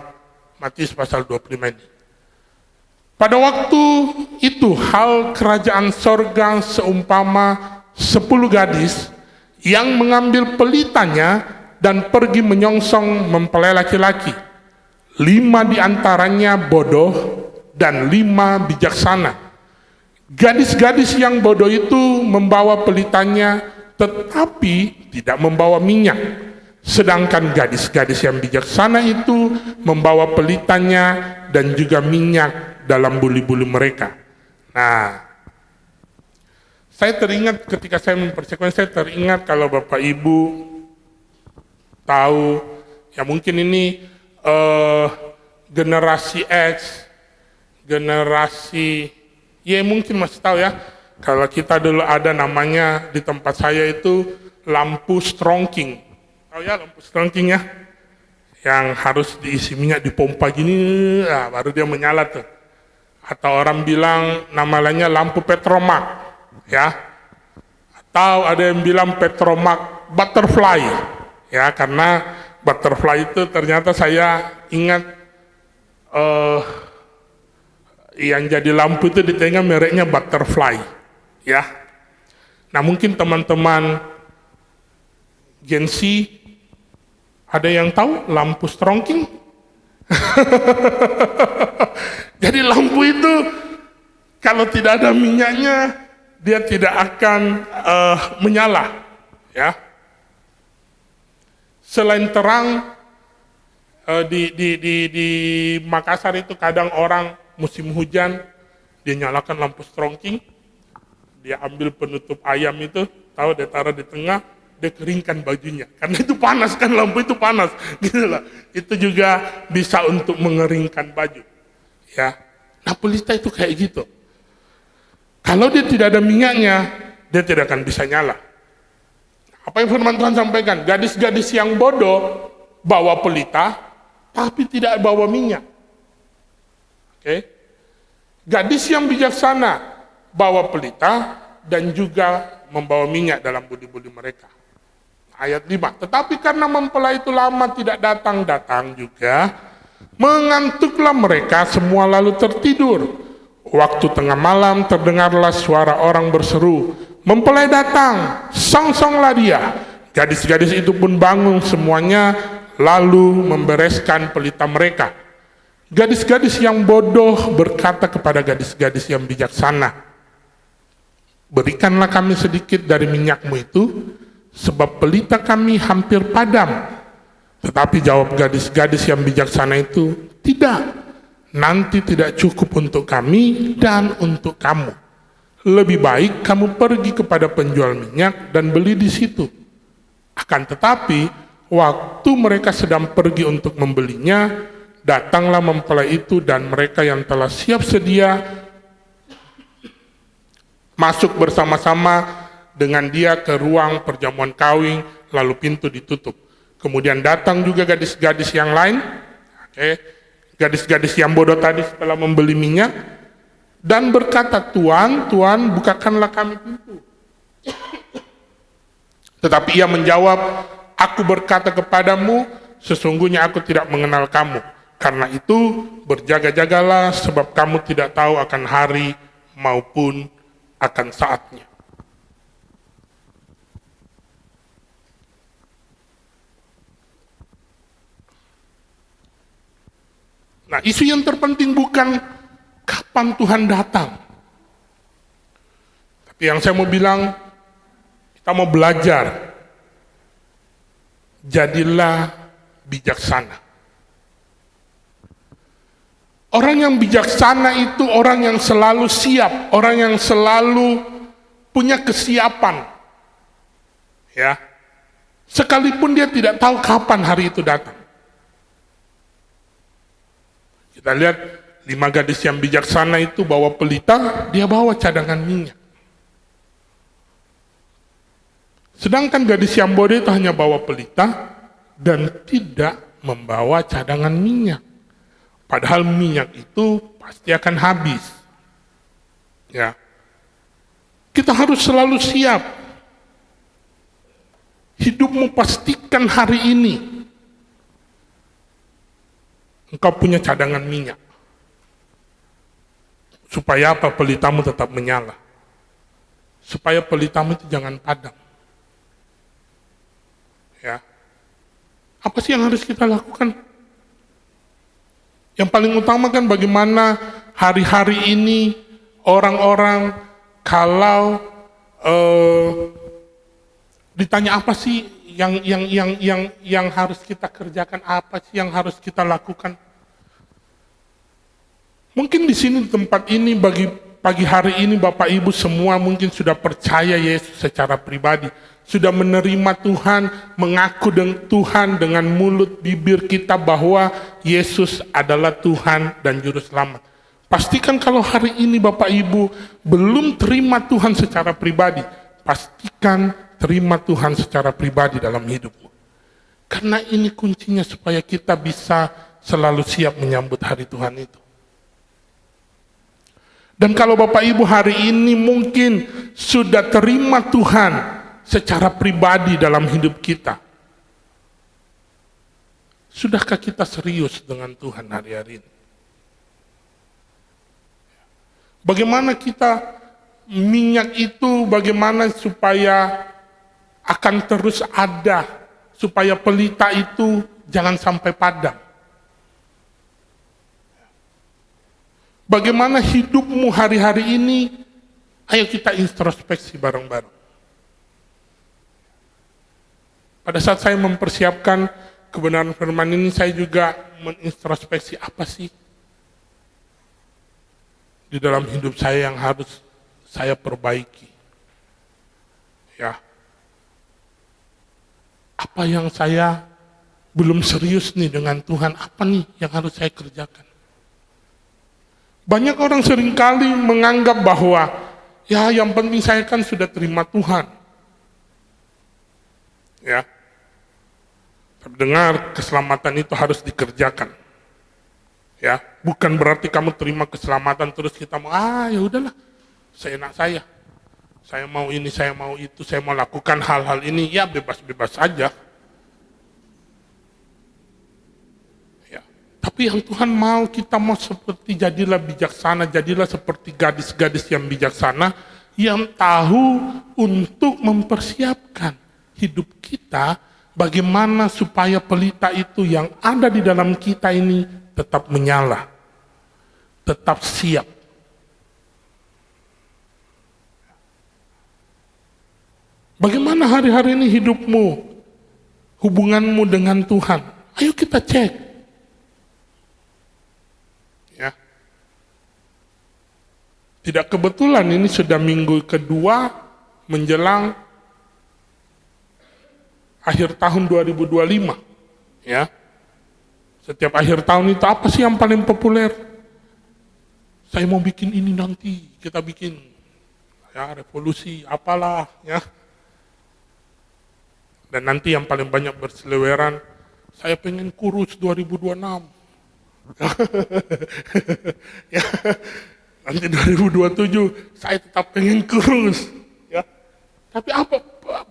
Matius pasal 25 ini. Pada waktu itu hal kerajaan sorga seumpama 10 gadis yang mengambil pelitanya dan pergi menyongsong mempelai laki-laki. 5 diantaranya bodoh dan 5 bijaksana. Gadis-gadis yang bodoh itu membawa pelitanya tetapi tidak membawa minyak. Sedangkan gadis-gadis yang bijaksana itu membawa pelitanya dan juga minyak dalam buli-buli mereka. Nah, saya teringat ketika saya mempersiapkan, saya teringat kalau Bapak Ibu tahu, ya mungkin ini generasi X, generasi Y mungkin masih tahu ya. Kalau kita dulu ada namanya di tempat saya itu lampu strongking. Tahu ya lampu strongking ya? Yang harus diisi minyak, dipompa gini, nah, baru dia menyala tuh. Atau orang bilang namanya lampu Petromak, ya. Atau ada yang bilang Petromak butterfly, ya, karena butterfly itu ternyata saya ingat yang jadi lampu itu di tengah mereknya butterfly, ya. Nah mungkin teman-teman Gen Z ada yang tahu lampu strongking? Jadi lampu itu kalau tidak ada minyaknya dia tidak akan menyala, ya. Selain terang, di Makassar itu kadang orang musim hujan dia nyalakan lampu strongking, dia ambil penutup ayam itu, tahu dia taruh di tengah, dia keringkan bajunya karena itu panas kan, lampu itu panas gitu lah. Itu juga bisa untuk mengeringkan baju ya. Nah pelita itu kayak gitu, kalau dia tidak ada minyaknya dia tidak akan bisa nyala. Apa yang firman Tuhan sampaikan, gadis-gadis yang bodoh bawa pelita tapi tidak bawa minyak. Oke. Gadis yang bijaksana bawa pelita dan juga membawa minyak dalam budi-budi mereka. Ayat 5, tetapi karena mempelai itu lama tidak datang-datang juga, mengantuklah mereka semua lalu tertidur. Waktu tengah malam terdengarlah suara orang berseru, mempelai datang, song-songlah dia. Gadis-gadis itu pun bangun semuanya, lalu membereskan pelita mereka. Gadis-gadis yang bodoh berkata kepada gadis-gadis yang bijaksana, berikanlah kami sedikit dari minyakmu itu, sebab pelita kami hampir padam. Tetapi jawab gadis-gadis yang bijaksana itu, tidak, nanti tidak cukup untuk kami dan untuk kamu. Lebih baik kamu pergi kepada penjual minyak dan beli di situ. Akan tetapi, waktu mereka sedang pergi untuk membelinya, datanglah mempelai itu dan mereka yang telah siap sedia masuk bersama-sama dengan dia ke ruang perjamuan kawin, lalu pintu ditutup. Kemudian datang juga gadis-gadis yang lain, gadis-gadis yang bodoh tadi setelah membeli minyak, dan berkata, Tuan, Tuan, bukakanlah kami pintu. Tetapi ia menjawab, aku berkata kepadamu, sesungguhnya aku tidak mengenal kamu. Karena itu berjaga-jagalah, sebab kamu tidak tahu akan hari maupun akan saatnya. Nah, isu yang terpenting bukan kapan Tuhan datang. Tapi yang saya mau bilang, kita mau belajar. Jadilah bijaksana. Orang yang bijaksana itu orang yang selalu siap, orang yang selalu punya kesiapan. Ya. Sekalipun dia tidak tahu kapan hari itu datang. Kita lihat 5 gadis yang bijaksana itu bawa pelita, dia bawa cadangan minyak. Sedangkan gadis yang bodoh itu hanya bawa pelita dan tidak membawa cadangan minyak. Padahal minyak itu pasti akan habis. Ya. Kita harus selalu siap. Hidupmu pastikan hari ini engkau punya cadangan minyak. Supaya apa? Pelitamu tetap menyala. Supaya pelitamu itu jangan padam. Ya. Apa sih yang harus kita lakukan? Yang paling utama kan bagaimana hari-hari ini orang-orang kalau ditanya apa sih yang harus kita kerjakan, apa sih yang harus kita lakukan? Mungkin di sini di tempat ini bagi pagi hari ini Bapak Ibu semua mungkin sudah percaya Yesus secara pribadi, sudah menerima Tuhan, mengaku dengan Tuhan dengan mulut bibir kita bahwa Yesus adalah Tuhan dan Juru Selamat. Pastikan kalau hari ini Bapak Ibu belum terima Tuhan secara pribadi, pastikan terima Tuhan secara pribadi dalam hidupmu. Karena ini kuncinya supaya kita bisa selalu siap menyambut hari Tuhan itu. Dan kalau Bapak Ibu hari ini mungkin sudah terima Tuhan secara pribadi dalam hidup kita, sudahkah kita serius dengan Tuhan hari-hari ini? Bagaimana kita minyak itu, bagaimana supaya akan terus ada, supaya pelita itu jangan sampai padam. Bagaimana hidupmu hari-hari ini? Ayo kita introspeksi bareng-bareng. Pada saat saya mempersiapkan kebenaran firman ini saya juga menintrospeksi apa sih di dalam hidup saya yang harus saya perbaiki. Ya. Apa yang saya belum serius nih dengan Tuhan, apa nih yang harus saya kerjakan? Banyak orang seringkali menganggap bahwa ya yang penting saya kan sudah terima Tuhan. Ya. Tapi dengar, keselamatan itu harus dikerjakan. Ya, bukan berarti kamu terima keselamatan terus kita mau ya udahlah, seenak saya. Saya mau ini, saya mau itu, saya mau lakukan hal-hal ini, ya bebas-bebas saja. Ya. Tapi yang Tuhan mau, kita mau seperti jadilah bijaksana, jadilah seperti gadis-gadis yang bijaksana, yang tahu untuk mempersiapkan hidup kita, bagaimana supaya pelita itu yang ada di dalam kita ini tetap menyala, tetap siap. Bagaimana hari-hari ini hidupmu, hubunganmu dengan Tuhan? Ayo kita cek. Ya. Tidak kebetulan ini sudah minggu kedua menjelang akhir tahun 2025. Ya. Setiap akhir tahun itu apa sih yang paling populer? Saya mau bikin ini nanti, kita bikin ya revolusi apalah ya. Dan nanti yang paling banyak berseliweran, saya pengen kurus 2026. Ya. Nanti 2027 saya tetap pengen kurus. Ya. Tapi apa?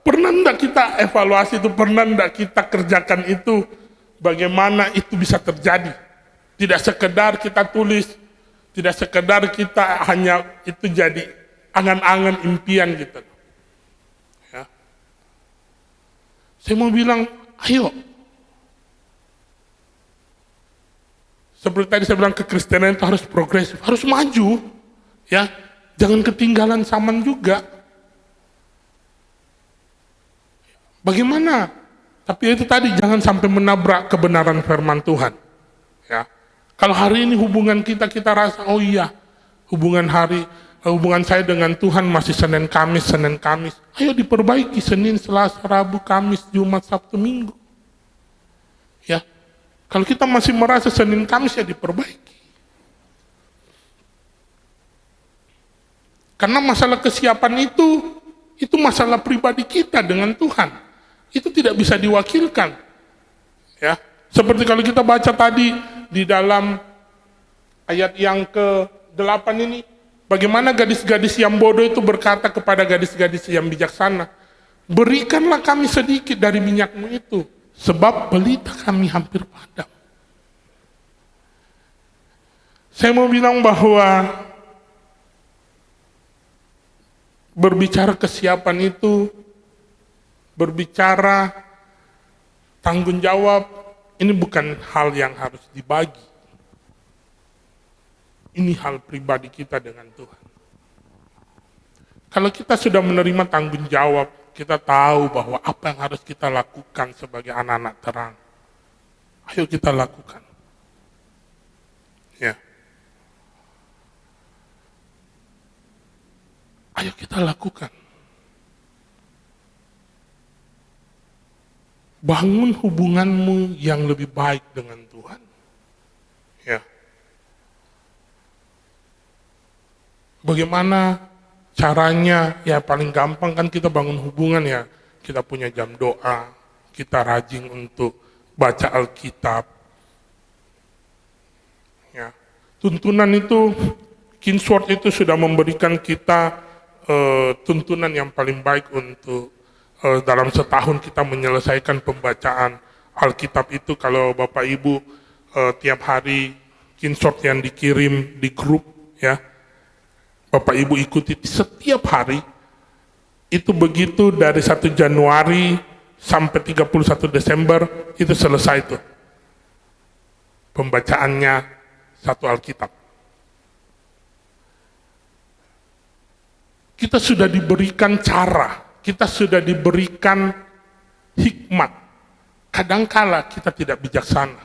Pernah enggak kita evaluasi itu? Pernah enggak kita kerjakan itu? Bagaimana itu bisa terjadi? Tidak sekedar kita tulis, tidak sekedar kita hanya itu jadi angan-angan impian gitu. Ya. Saya mau bilang, ayo. Seperti tadi saya bilang, kekristenan itu harus progresif, harus maju. Ya, jangan ketinggalan zaman juga. Bagaimana? Tapi itu tadi, jangan sampai menabrak kebenaran firman Tuhan. Ya. Kalau hari ini hubungan kita rasa, oh iya, hubungan saya dengan Tuhan masih Senin Kamis. Ayo diperbaiki Senin, Selasa, Rabu, Kamis, Jumat, Sabtu, Minggu. Ya. Kalau kita masih merasa Senin Kamis, ya diperbaiki. Karena masalah kesiapan itu masalah pribadi kita dengan Tuhan. Itu tidak bisa diwakilkan. Ya. Seperti kalau kita baca tadi di dalam ayat yang ke-8 ini, bagaimana gadis-gadis yang bodoh itu berkata kepada gadis-gadis yang bijaksana, berikanlah kami sedikit dari minyakmu itu, sebab pelita kami hampir padam. Saya mau bilang bahwa berbicara kesiapan itu, berbicara tanggung jawab, ini bukan hal yang harus dibagi. Ini hal pribadi kita dengan Tuhan. Kalau kita sudah menerima tanggung jawab, kita tahu bahwa apa yang harus kita lakukan sebagai anak-anak terang. Ayo kita lakukan. Ya. Ayo kita lakukan. Bangun hubunganmu yang lebih baik dengan Tuhan. Ya. Bagaimana caranya? Ya paling gampang kan kita bangun hubungan ya. Kita punya jam doa, kita rajin untuk baca Alkitab. Ya. Tuntunan itu, Kingsword itu sudah memberikan kita tuntunan yang paling baik untuk dalam setahun kita menyelesaikan pembacaan Alkitab itu. Kalau Bapak Ibu tiap hari Kingsword yang dikirim di grup ya, Bapak Ibu ikuti setiap hari, itu begitu dari 1 Januari sampai 31 Desember itu selesai tuh pembacaannya satu Alkitab. Kita sudah diberikan cara, kita sudah diberikan hikmat. kadangkala kita tidak bijaksana.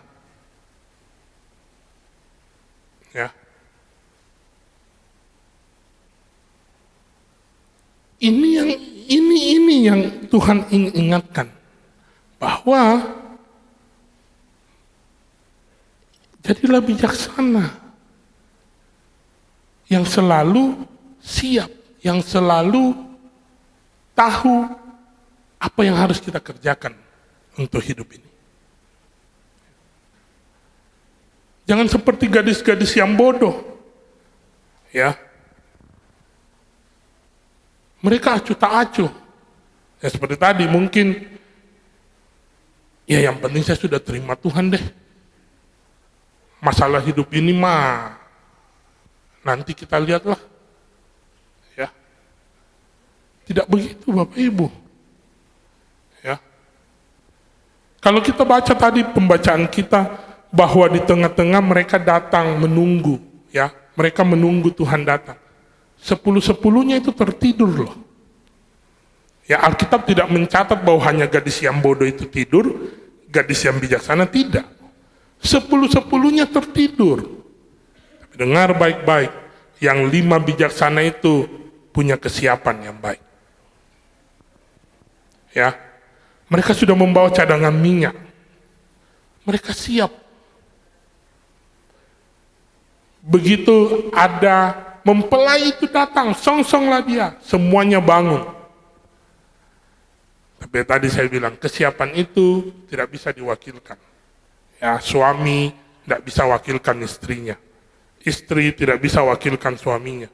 Ya. Ini yang Tuhan ingin ingatkan, bahwa jadilah bijaksana, yang selalu siap, yang selalu tahu apa yang harus kita kerjakan untuk hidup ini. Jangan seperti gadis-gadis yang bodoh, ya. Mereka acuh tak acuh. Ya seperti tadi mungkin, ya yang penting saya sudah terima Tuhan deh. Masalah hidup ini mah nanti kita lihatlah. Ya. Tidak begitu Bapak Ibu. Ya. Kalau kita baca tadi pembacaan kita, bahwa di tengah-tengah mereka datang menunggu, ya. Mereka menunggu Tuhan datang. 10-10-nya itu tertidur loh. Ya, Alkitab tidak mencatat bahwa hanya gadis yang bodoh itu tidur, gadis yang bijaksana tidak. 10-10-nya tertidur. Tapi dengar baik-baik, yang 5 bijaksana itu punya kesiapan yang baik. Ya, mereka sudah membawa cadangan minyak. Mereka siap. Begitu ada mempelai itu datang, song-songlah dia, semuanya bangun. Tapi tadi saya bilang, kesiapan itu tidak bisa diwakilkan. Ya, suami tidak bisa wakilkan istrinya. Istri tidak bisa wakilkan suaminya.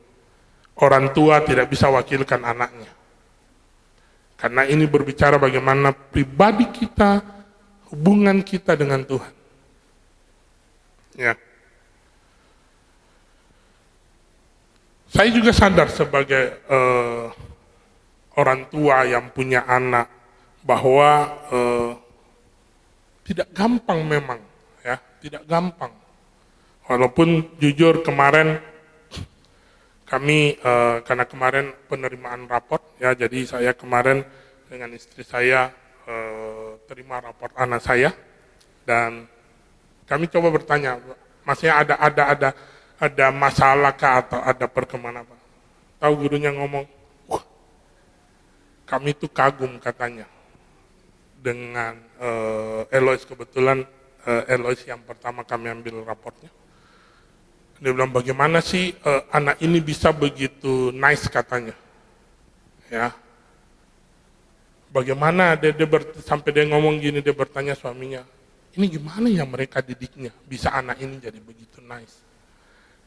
Orang tua tidak bisa wakilkan anaknya. Karena ini berbicara bagaimana pribadi kita, hubungan kita dengan Tuhan. Ya. Saya juga sadar sebagai orang tua yang punya anak, bahwa tidak gampang memang, ya, tidak gampang. Walaupun jujur kemarin kami, karena kemarin penerimaan raport, ya, jadi saya kemarin dengan istri saya terima raport anak saya, dan kami coba bertanya, maksudnya ada masalah kah atau ada perkembangan apa? Tahu gurunya ngomong, wah, kami tuh kagum katanya dengan Elois, kebetulan Elois yang pertama kami ambil raportnya. Dia bilang, bagaimana sih anak ini bisa begitu nice katanya, ya. Bagaimana sampai dia ngomong gini, dia bertanya suaminya, ini gimana ya mereka didiknya bisa anak ini jadi begitu nice.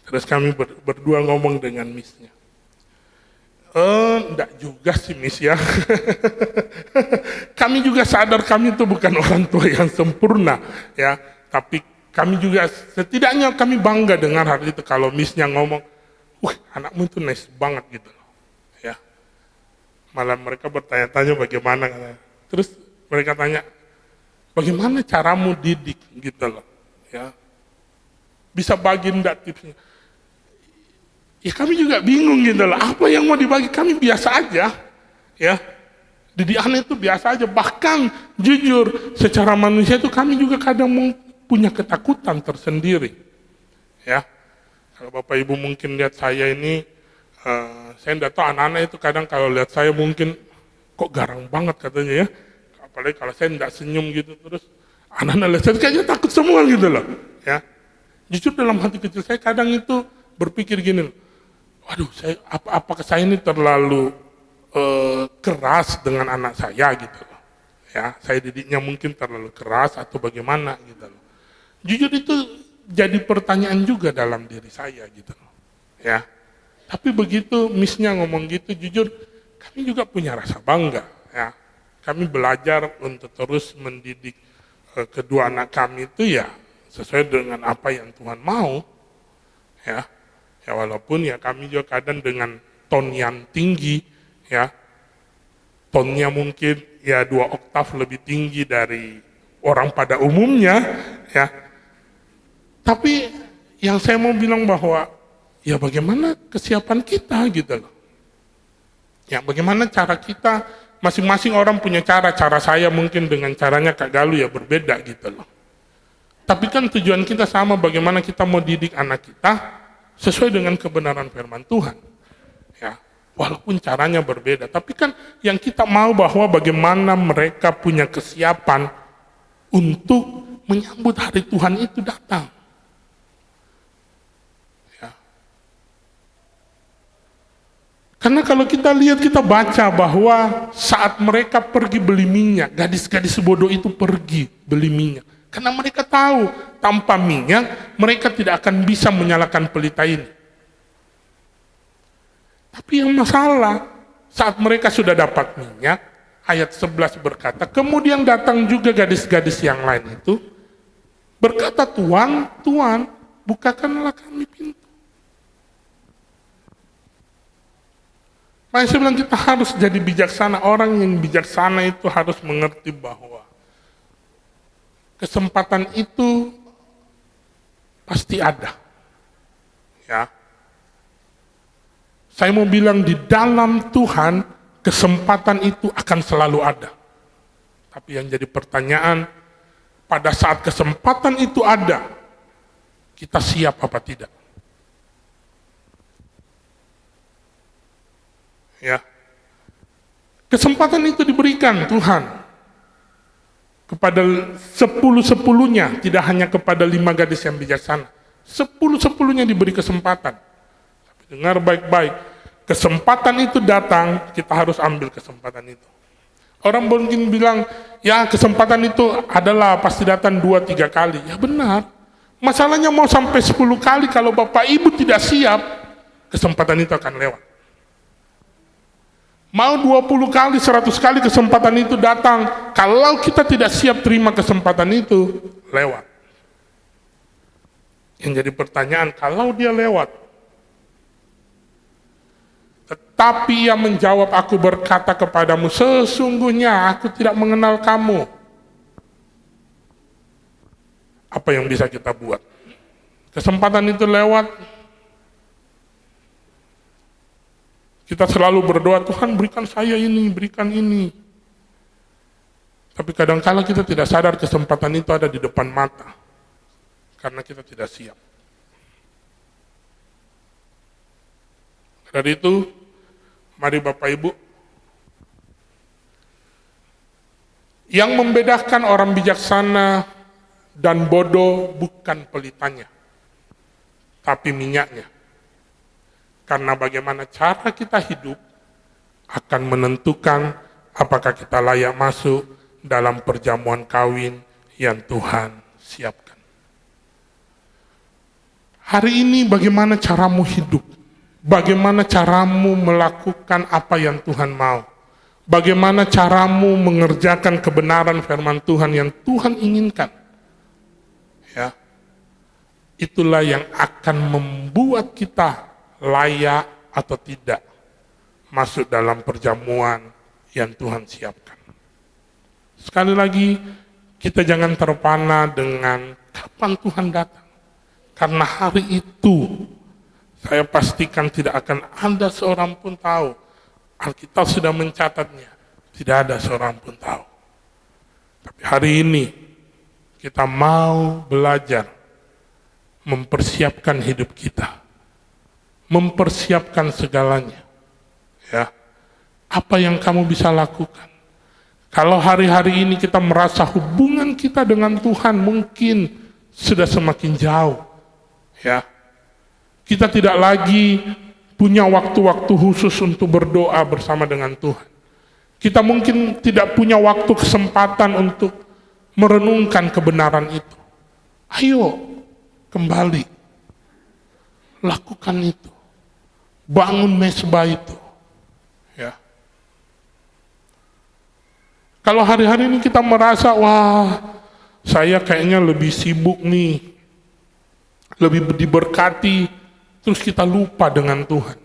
Terus kami berdua ngomong dengan Miss-nya. Enggak juga sih Miss ya. Kami juga sadar kami itu bukan orang tua yang sempurna, ya. Tapi kami juga setidaknya kami bangga dengar hal itu kalau Miss-nya ngomong, wah anakmu itu nice banget gitu, ya. Malah mereka bertanya-tanya bagaimana. Terus mereka tanya, bagaimana caramu didik gitu loh, ya. Bisa bagi enggak tipsnya? Ya kami juga bingung gitu loh, apa yang mau dibagi, kami biasa aja, ya. Didik anak itu biasa aja, bahkan jujur secara manusia itu kami juga kadang punya ketakutan tersendiri, ya. Kalau Bapak Ibu mungkin lihat saya ini, saya tidak tahu anak-anak itu kadang kalau lihat saya mungkin kok garang banget katanya ya, apalagi kalau saya tidak senyum gitu, terus anak-anak lihat saya kayaknya takut semua gitu loh, ya. Jujur dalam hati kecil saya kadang itu berpikir gini, waduh, apakah saya ini terlalu keras dengan anak saya gitu loh, ya. Saya didiknya mungkin terlalu keras atau bagaimana gitu loh. Jujur itu jadi pertanyaan juga dalam diri saya gitu loh, ya. Tapi begitu Miss-nya ngomong gitu, jujur kami juga punya rasa bangga, ya. Kami belajar untuk terus mendidik kedua anak kami itu ya sesuai dengan apa yang Tuhan mau, ya. Ya walaupun ya kami juga kadang dengan ton yang tinggi, ya, tonnya mungkin ya 2 oktav lebih tinggi dari orang pada umumnya, ya. Tapi yang saya mau bilang bahwa ya bagaimana kesiapan kita gitu loh, ya bagaimana cara kita masing-masing orang punya cara saya mungkin dengan caranya Kak Galuh ya berbeda gitu loh. Tapi kan tujuan kita sama, bagaimana kita mau didik anak kita sesuai dengan kebenaran firman Tuhan. Ya, walaupun caranya berbeda, tapi kan yang kita mau bahwa bagaimana mereka punya kesiapan untuk menyambut hari Tuhan itu datang. Ya. Karena kalau kita lihat, kita baca bahwa saat mereka pergi beli minyak, gadis-gadis bodoh itu pergi beli minyak. Karena mereka tahu tanpa minyak mereka tidak akan bisa menyalakan pelita ini. Tapi yang masalah, saat mereka sudah dapat minyak, ayat 11 berkata, kemudian datang juga gadis-gadis yang lain itu, berkata, Tuan, Tuan, bukakanlah kami pintu. Makanya saya bilang kita harus jadi bijaksana. Orang yang bijaksana itu harus mengerti bahwa kesempatan itu pasti ada. Ya. Saya mau bilang di dalam Tuhan, kesempatan itu akan selalu ada. Tapi yang jadi pertanyaan, pada saat kesempatan itu ada, kita siap apa tidak? Ya. Kesempatan itu diberikan Tuhan kepada 10-10-nya, tidak hanya kepada 5 gadis yang bijaksana. 10-10-nya diberi kesempatan. Tapi dengar baik-baik, kesempatan itu datang, kita harus ambil kesempatan itu. Orang mungkin bilang, ya kesempatan itu adalah pasti datang 2-3 kali. Ya benar. Masalahnya mau sampai 10 kali, kalau Bapak Ibu tidak siap, kesempatan itu akan lewat. Mau 20 kali, 100 kali kesempatan itu datang, kalau kita tidak siap terima kesempatan itu, lewat. Yang jadi pertanyaan, kalau dia lewat, tetapi ia menjawab, aku berkata kepadamu, sesungguhnya aku tidak mengenal kamu. Apa yang bisa kita buat? Kesempatan itu lewat, kita selalu berdoa, Tuhan berikan saya ini, berikan ini. Tapi kadang-kala kita tidak sadar kesempatan itu ada di depan mata. Karena kita tidak siap. Dari itu, mari Bapak Ibu, yang membedakan orang bijaksana dan bodoh bukan pelitanya, tapi minyaknya. Karena bagaimana cara kita hidup akan menentukan apakah kita layak masuk dalam perjamuan kawin yang Tuhan siapkan. Hari ini bagaimana caramu hidup? Bagaimana caramu melakukan apa yang Tuhan mau? Bagaimana caramu mengerjakan kebenaran firman Tuhan yang Tuhan inginkan? Ya. Itulah yang akan membuat kita layak atau tidak masuk dalam perjamuan yang Tuhan siapkan. Sekali lagi, kita jangan terpana dengan kapan Tuhan datang. Karena hari itu, saya pastikan tidak akan ada seorang pun tahu. Alkitab sudah mencatatnya, tidak ada seorang pun tahu. Tapi hari ini, kita mau belajar mempersiapkan hidup kita. Mempersiapkan segalanya. Ya. Apa yang kamu bisa lakukan? Kalau hari-hari ini kita merasa hubungan kita dengan Tuhan mungkin sudah semakin jauh. Ya. Kita tidak lagi punya waktu-waktu khusus untuk berdoa bersama dengan Tuhan. Kita mungkin tidak punya waktu kesempatan untuk merenungkan kebenaran itu. Ayo kembali. Lakukan itu. Bangun mezbah itu. Ya. Kalau hari-hari ini kita merasa, wah, saya kayaknya lebih sibuk nih, lebih diberkati, terus kita lupa dengan Tuhan.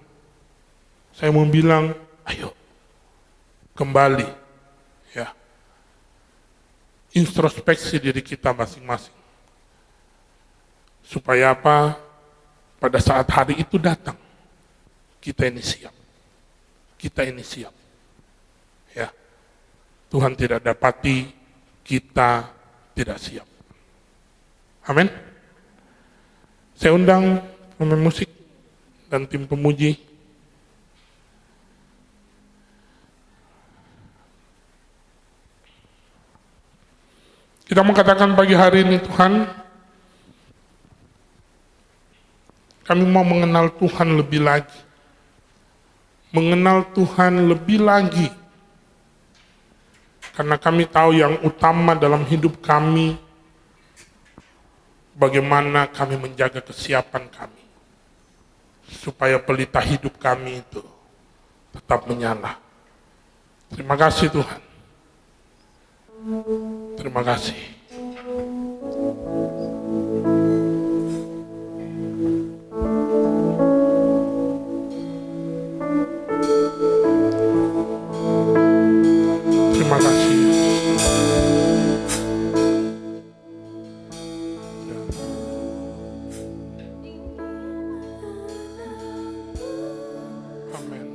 Saya mau bilang, ayo, kembali. Ya. Introspeksi diri kita masing-masing. Supaya apa? Pada saat hari itu datang, kita ini siap. Kita ini siap. Ya. Tuhan tidak dapati, kita tidak siap. Amin. Saya undang pemain musik dan tim pemuji. Kita mengatakan pagi hari ini, Tuhan, kami mau mengenal Tuhan lebih lagi. Mengenal Tuhan lebih lagi. Karena kami tahu yang utama dalam hidup kami, bagaimana kami menjaga kesiapan kami. Supaya pelita hidup kami itu tetap menyala. Terima kasih Tuhan. Terima kasih. Terima kasih. Amin.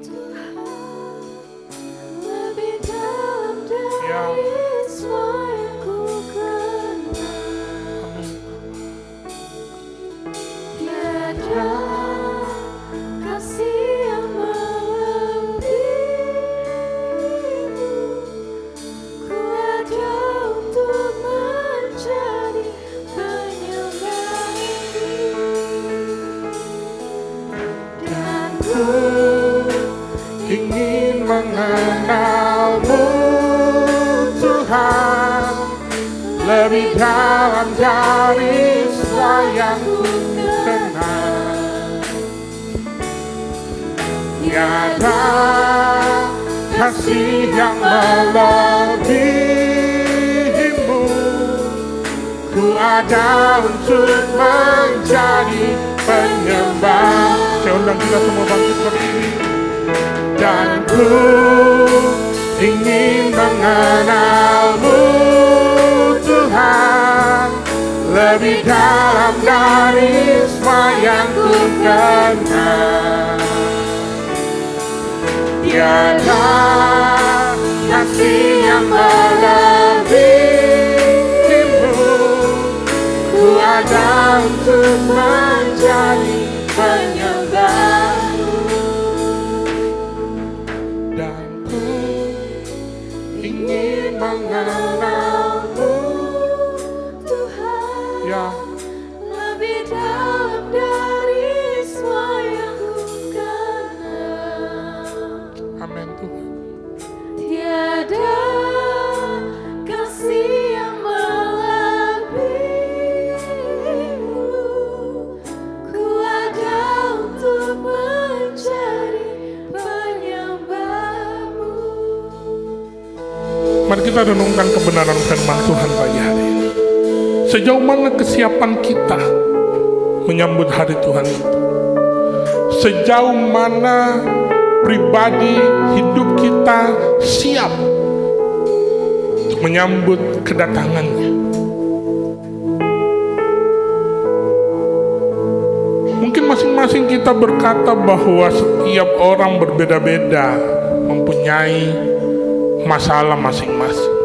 Lebih dalam dari Ya. semua yang ku kenal. Amin. Tiada kasih yang melebihimu. Ku ada untuk menjadi penyembahmu. Dan ku Ingin mengenalmu Tuhan lebih dalam dari semua yang ku kenal. Tiada kasih yang melebihimu. Ku ada untuk menjadi penyembah. Saya undang kita semua bangkit berdiri. Dan ku ingin mengenalmu Tuhan lebih dalam dari semua yang ku kenal. Tiada kasih yang melebihimu. Ku ada untuk menjadi penyembahmu. Dan ku ingin mengenalmu Tuhan ya. lebih dalam dari semua yang ku kenal. Amin Tuhan. Tiada kasih yang melebihimu. Ku ada untuk menjadi penyembahmu. Mari kita renungkan kebenaran firman Tuhan pagi hari ini. Sejauh mana kesiapan kita menyambut hari Tuhan itu? Sejauh mana pribadi hidup kita siap untuk menyambut kedatangannya? Mungkin masing-masing kita berkata bahwa setiap orang berbeda-beda, mempunyai masalah masing-masing.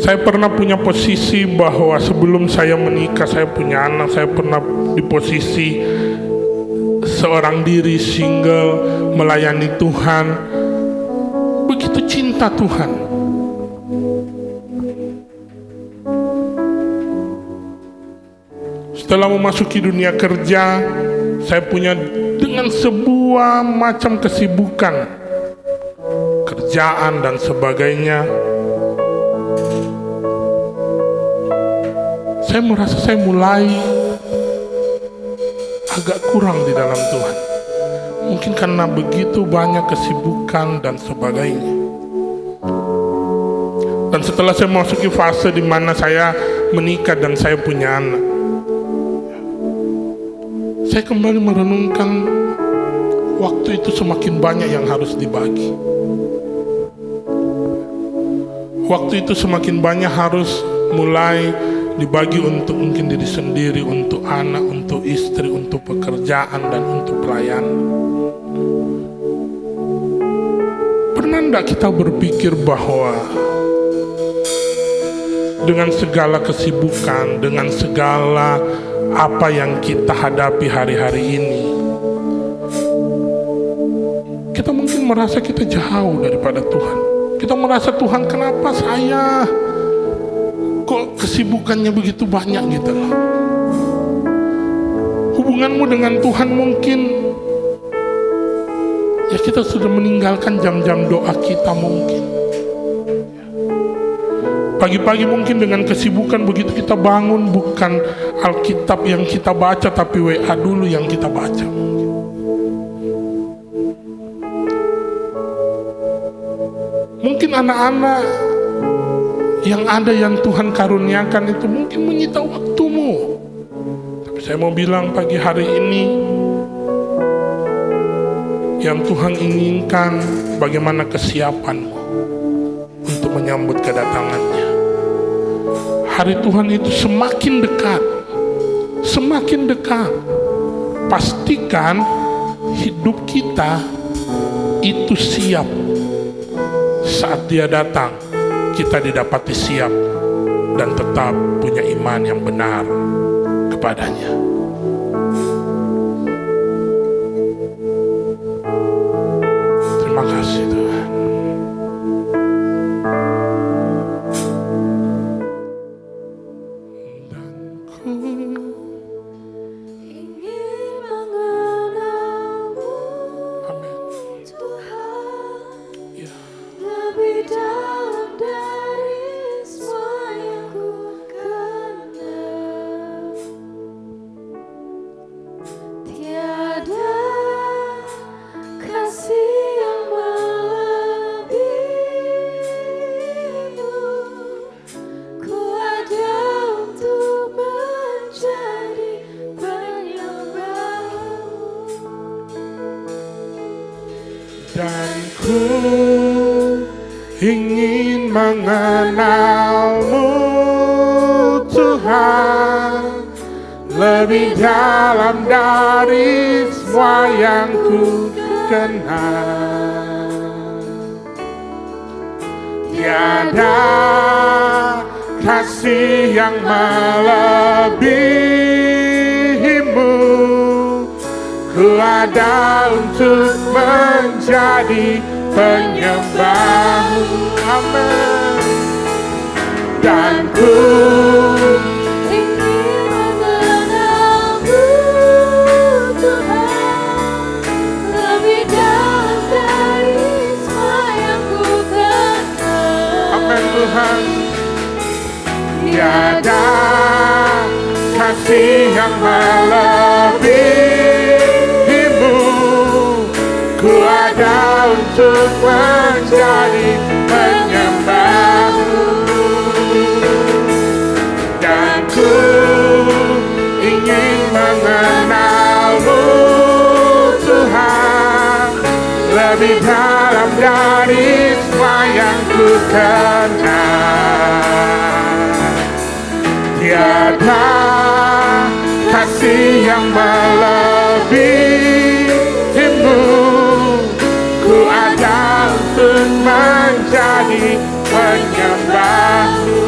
Saya pernah punya posisi bahwa sebelum saya menikah, saya punya anak, saya pernah di posisi seorang diri, single, melayani Tuhan. Begitu cinta Tuhan. Setelah memasuki dunia kerja, saya punya dengan sebuah macam kesibukan, kerjaan dan sebagainya. Saya merasa saya mulai agak kurang di dalam Tuhan. Mungkin karena begitu banyak kesibukan dan sebagainya. Dan setelah saya memasuki fase di mana saya menikah dan saya punya anak, saya kembali merenungkan waktu itu semakin banyak yang harus dibagi. Waktu itu semakin banyak harus mulai dibagi untuk mungkin diri sendiri, untuk anak, untuk istri, untuk pekerjaan, dan untuk pelayanan. tidak kita berpikir bahwa dengan segala kesibukan, dengan segala apa yang kita hadapi hari-hari ini, kita mungkin merasa kita jauh daripada Tuhan. Kita merasa, Tuhan, kenapa saya kok kesibukannya begitu banyak gitu loh. Hubunganmu dengan Tuhan mungkin, ya kita sudah meninggalkan jam-jam doa kita mungkin. Pagi-pagi mungkin dengan kesibukan begitu kita bangun, bukan Alkitab yang kita baca, tapi WA dulu yang kita baca. Mungkin anak-anak yang ada yang Tuhan karuniakan itu mungkin menyita waktumu. Tapi saya mau bilang pagi hari ini, yang Tuhan inginkan bagaimana kesiapanmu untuk menyambut kedatangannya. Hari Tuhan itu semakin dekat, semakin dekat. Pastikan hidup kita itu siap. Saat Dia datang, kita didapati siap dan tetap punya iman yang benar kepadanya. Terima kasih Tuhan. Dan ku ingin mengenalmu, amin. Tuhan, Ya. lebih dalam dari semua yang ku kenal. Tiada kasih yang melebihimu. Ku ada untuk menjadi penyembahmu. Dan ku ingin mengenalmu, Tuhan, lebih dalam dari semua yang ku kenal. Tiada kasih yang melebihimu. Ku ada untuk menjadi penyembahmu. Amin. Dan ku Ingin mengenalmu, Tuhan, lebih dalam dari semua yang ku kenal. amin Tuhan. Tiada kasih yang melebihimu. Ku ada untuk menjadi penyembahmu. Dan ku ingin mengenalmu, Tuhan, lebih dalam dari semua yang ku kenal. Tiada kasih yang melebihimu. Ku ada untuk menjadi penyembahmu.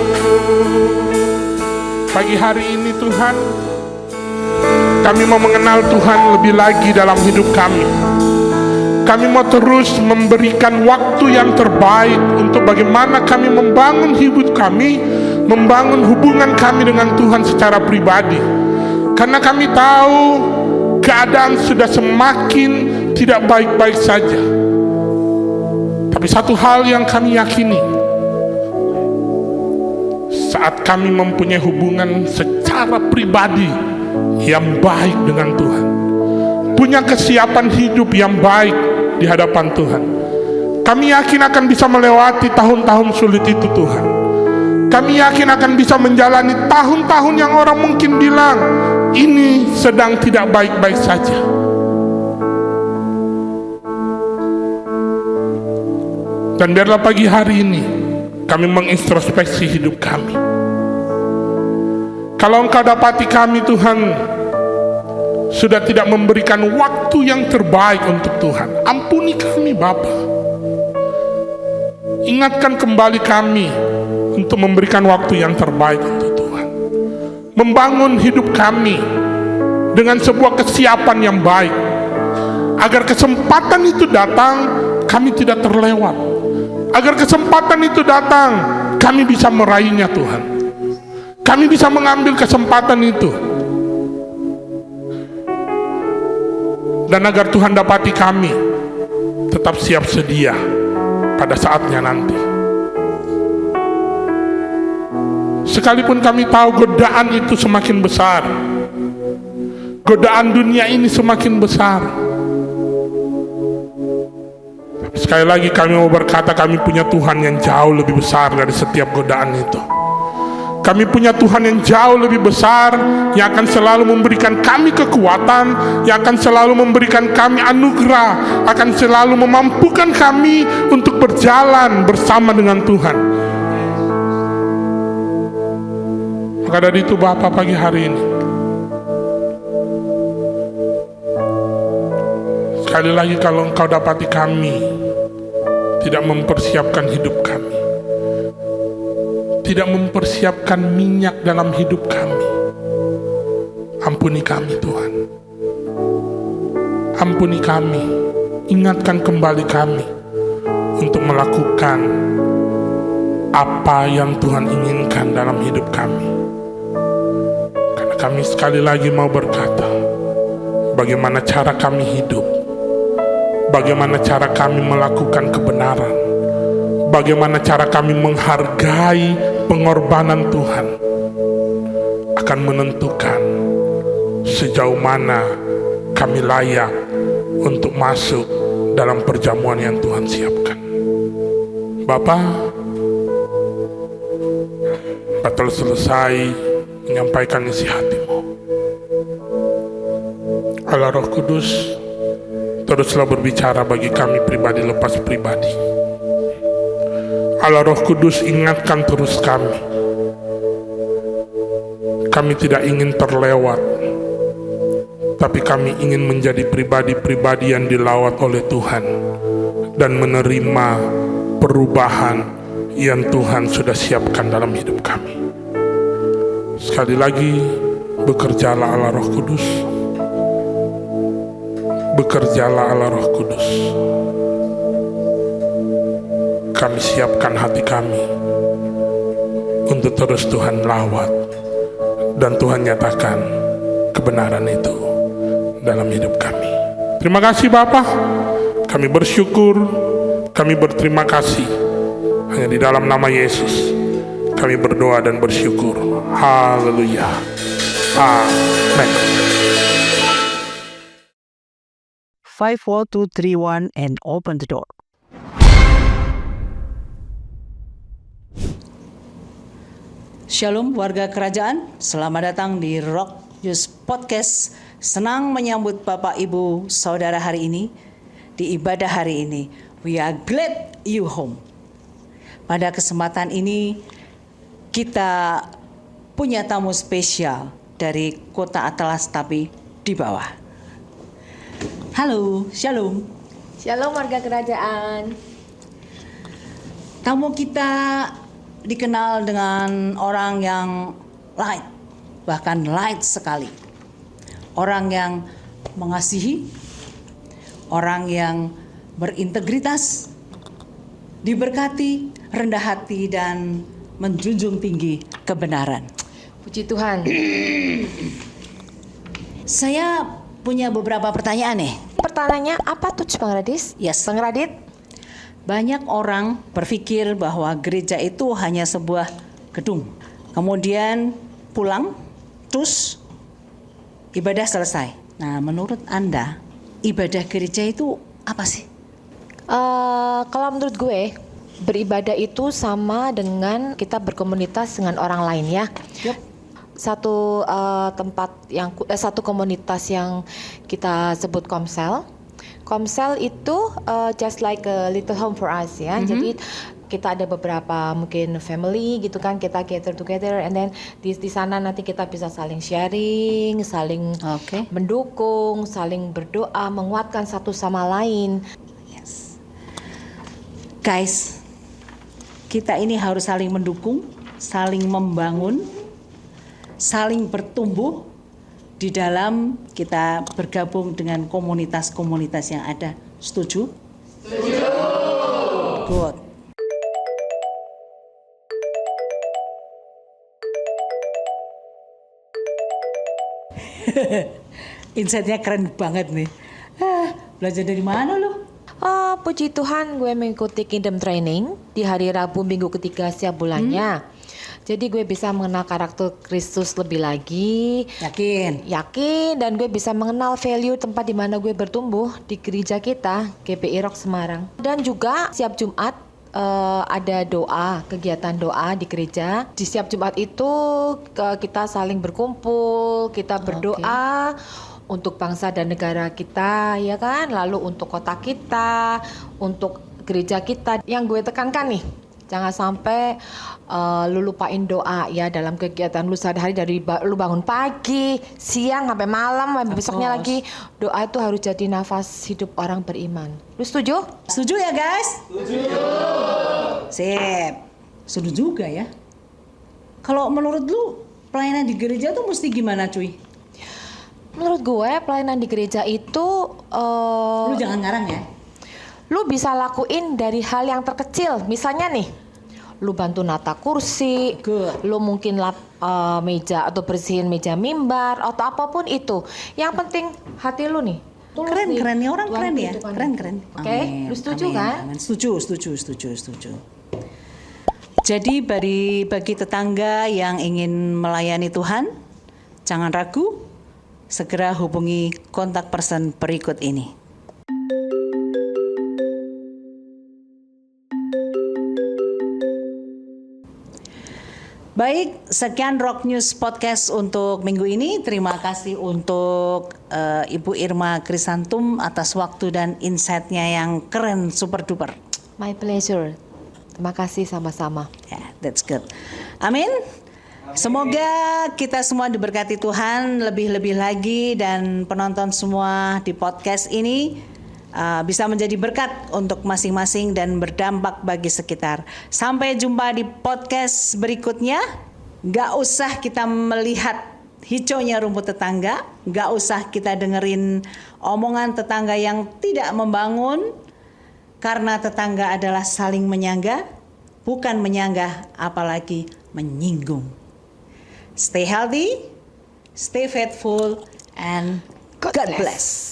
Pagi hari ini Tuhan, kami mau mengenal Tuhan lebih lagi dalam hidup kami. Kami mau terus memberikan waktu yang terbaik untuk bagaimana kami membangun hidup kami, membangun hubungan kami dengan Tuhan secara pribadi. Karena kami tahu keadaan sudah semakin tidak baik-baik saja. Tapi satu hal yang kami yakini, saat kami mempunyai hubungan secara pribadi yang baik dengan Tuhan, punya kesiapan hidup yang baik di hadapan Tuhan, kami yakin akan bisa melewati tahun-tahun sulit itu Tuhan. Kami yakin akan bisa menjalani tahun-tahun yang orang mungkin bilang ini sedang tidak baik-baik saja. Dan biarlah pagi hari ini kami mengintrospeksi hidup kami. Kalau Engkau dapati kami Tuhan sudah tidak memberikan waktu yang terbaik untuk Tuhan, ampuni kami Bapa. Ingatkan kembali kami untuk memberikan waktu yang terbaik untuk Tuhan. Membangun hidup kami dengan sebuah kesiapan yang baik, agar kesempatan itu datang, kami tidak terlewat. Agar kesempatan itu datang, kami bisa meraihnya Tuhan. Kami bisa mengambil kesempatan itu. Dan agar Tuhan dapati kami tetap siap sedia pada saatnya nanti. Sekalipun kami tahu godaan itu semakin besar, godaan dunia ini semakin besar, sekali lagi kami mau berkata, kami punya Tuhan yang jauh lebih besar dari setiap godaan itu. Kami punya Tuhan yang jauh lebih besar, yang akan selalu memberikan kami kekuatan, yang akan selalu memberikan kami anugerah, akan selalu memampukan kami untuk berjalan bersama dengan Tuhan. Maka dari itu Bapa, pagi hari ini sekali lagi, kalau Engkau dapati kami tidak mempersiapkan hidup kami, tidak mempersiapkan minyak dalam hidup kami, ampuni kami Tuhan. Ampuni kami, ingatkan kembali kami untuk melakukan apa yang Tuhan inginkan dalam hidup kami. Karena kami sekali lagi mau berkata, bagaimana cara kami hidup, bagaimana cara kami melakukan kebenaran, bagaimana cara kami menghargai pengorbanan Tuhan, akan menentukan sejauh mana kami layak untuk masuk dalam perjamuan yang Tuhan siapkan. Bapa, telah selesai menyampaikan isi hati-Mu. Allah Roh Kudus, teruslah berbicara bagi kami pribadi lepas pribadi. Allah Roh Kudus, ingatkan terus kami. Kami tidak ingin terlewat, tapi kami ingin menjadi pribadi-pribadi yang dilawat oleh Tuhan dan menerima perubahan yang Tuhan sudah siapkan dalam hidup kami. Sekali lagi, bekerjalah Allah Roh Kudus. Bekerjalah Allah Roh Kudus. Kami siapkan hati kami untuk terus Tuhan lawat dan Tuhan nyatakan kebenaran itu dalam hidup kami. Terima kasih Bapa. Kami bersyukur, kami berterima kasih. Hanya di dalam nama Yesus kami berdoa dan bersyukur. Haleluya. Amen. 5, 4, 2, 3, 1 and open the door. Shalom warga kerajaan, selamat datang di Rock News Podcast. Senang menyambut Bapak Ibu Saudara hari ini di ibadah hari ini. We are glad you home. Pada kesempatan ini kita punya tamu spesial dari Kota Atlas tapi di bawah. Halo, shalom. Shalom warga kerajaan. Tamu kita dikenal dengan orang yang light, bahkan light sekali. Orang yang mengasihi, orang yang berintegritas, diberkati, rendah hati, dan menjunjung tinggi kebenaran. Puji Tuhan. Saya punya beberapa pertanyaan nih. Pertanyaannya apa tuh Bang Radis? Yes. Bang Radit? Banyak orang berpikir bahwa gereja itu hanya sebuah gedung. Kemudian pulang, terus ibadah selesai. Nah, menurut Anda, ibadah gereja itu apa sih? Kalau menurut gue, beribadah itu sama dengan kita berkomunitas dengan orang lain ya. Yep. Satu tempat yang satu komunitas yang kita sebut komsel. Komsel itu just like a little home for us ya. Jadi kita ada beberapa mungkin family gitu kan, kita gather together and then di sana nanti kita bisa saling sharing, saling mendukung, saling berdoa, menguatkan satu sama lain. Yes. Guys, kita ini harus saling mendukung, saling membangun, saling bertumbuh di dalam kita bergabung dengan komunitas-komunitas yang ada. Setuju? Setuju. Good. Insight-nya keren banget nih. Belajar dari mana lu? Puji Tuhan gue mengikuti Kingdom Training di hari Rabu minggu ketiga setiap bulannya. Jadi gue bisa mengenal karakter Kristus lebih lagi. Yakin dan gue bisa mengenal value tempat di mana gue bertumbuh di gereja kita, GPI Rock Semarang. Dan juga setiap Jumat ada kegiatan doa di gereja. Di setiap Jumat itu kita saling berkumpul, kita berdoa untuk bangsa dan negara kita, ya kan? Lalu untuk kota kita, untuk gereja kita. Yang gue tekankan nih, jangan sampai lu lupain doa ya dalam kegiatan lu sehari-hari, dari lu bangun pagi, siang sampai malam, sampai besoknya lagi. Doa itu harus jadi nafas hidup orang beriman. Lu setuju? Setuju ya guys? Setuju. Sip. Setuju juga ya. Kalau menurut lu pelayanan di gereja tuh mesti gimana cuy? Menurut gue pelayanan di gereja itu Lu jangan ngarang ya. lu bisa lakuin dari hal yang terkecil. Misalnya nih, lu bantu nata kursi, lu mungkin lap meja atau bersihin meja mimbar atau apapun itu. Yang penting hati lu nih. Keren nih orang, keren ya. Keren. Oke, lu setuju kan? Amin. Setuju. Jadi bagi tetangga yang ingin melayani Tuhan, jangan ragu, segera hubungi kontak person berikut ini. Baik, sekian Rock News Podcast untuk minggu ini. Terima kasih untuk Ibu Irma Krisantum atas waktu dan insight-nya yang keren, super duper. My pleasure. Terima kasih sama-sama. Yeah, that's good. Amin. Semoga kita semua diberkati Tuhan lebih-lebih lagi, dan penonton semua di podcast ini bisa menjadi berkat untuk masing-masing dan berdampak bagi sekitar. Sampai jumpa di podcast berikutnya. Gak usah kita melihat hijaunya rumput tetangga, gak usah kita dengerin omongan tetangga yang tidak membangun, karena tetangga adalah saling menyangga, bukan menyanggah apalagi menyinggung. Stay healthy, stay faithful, and God bless.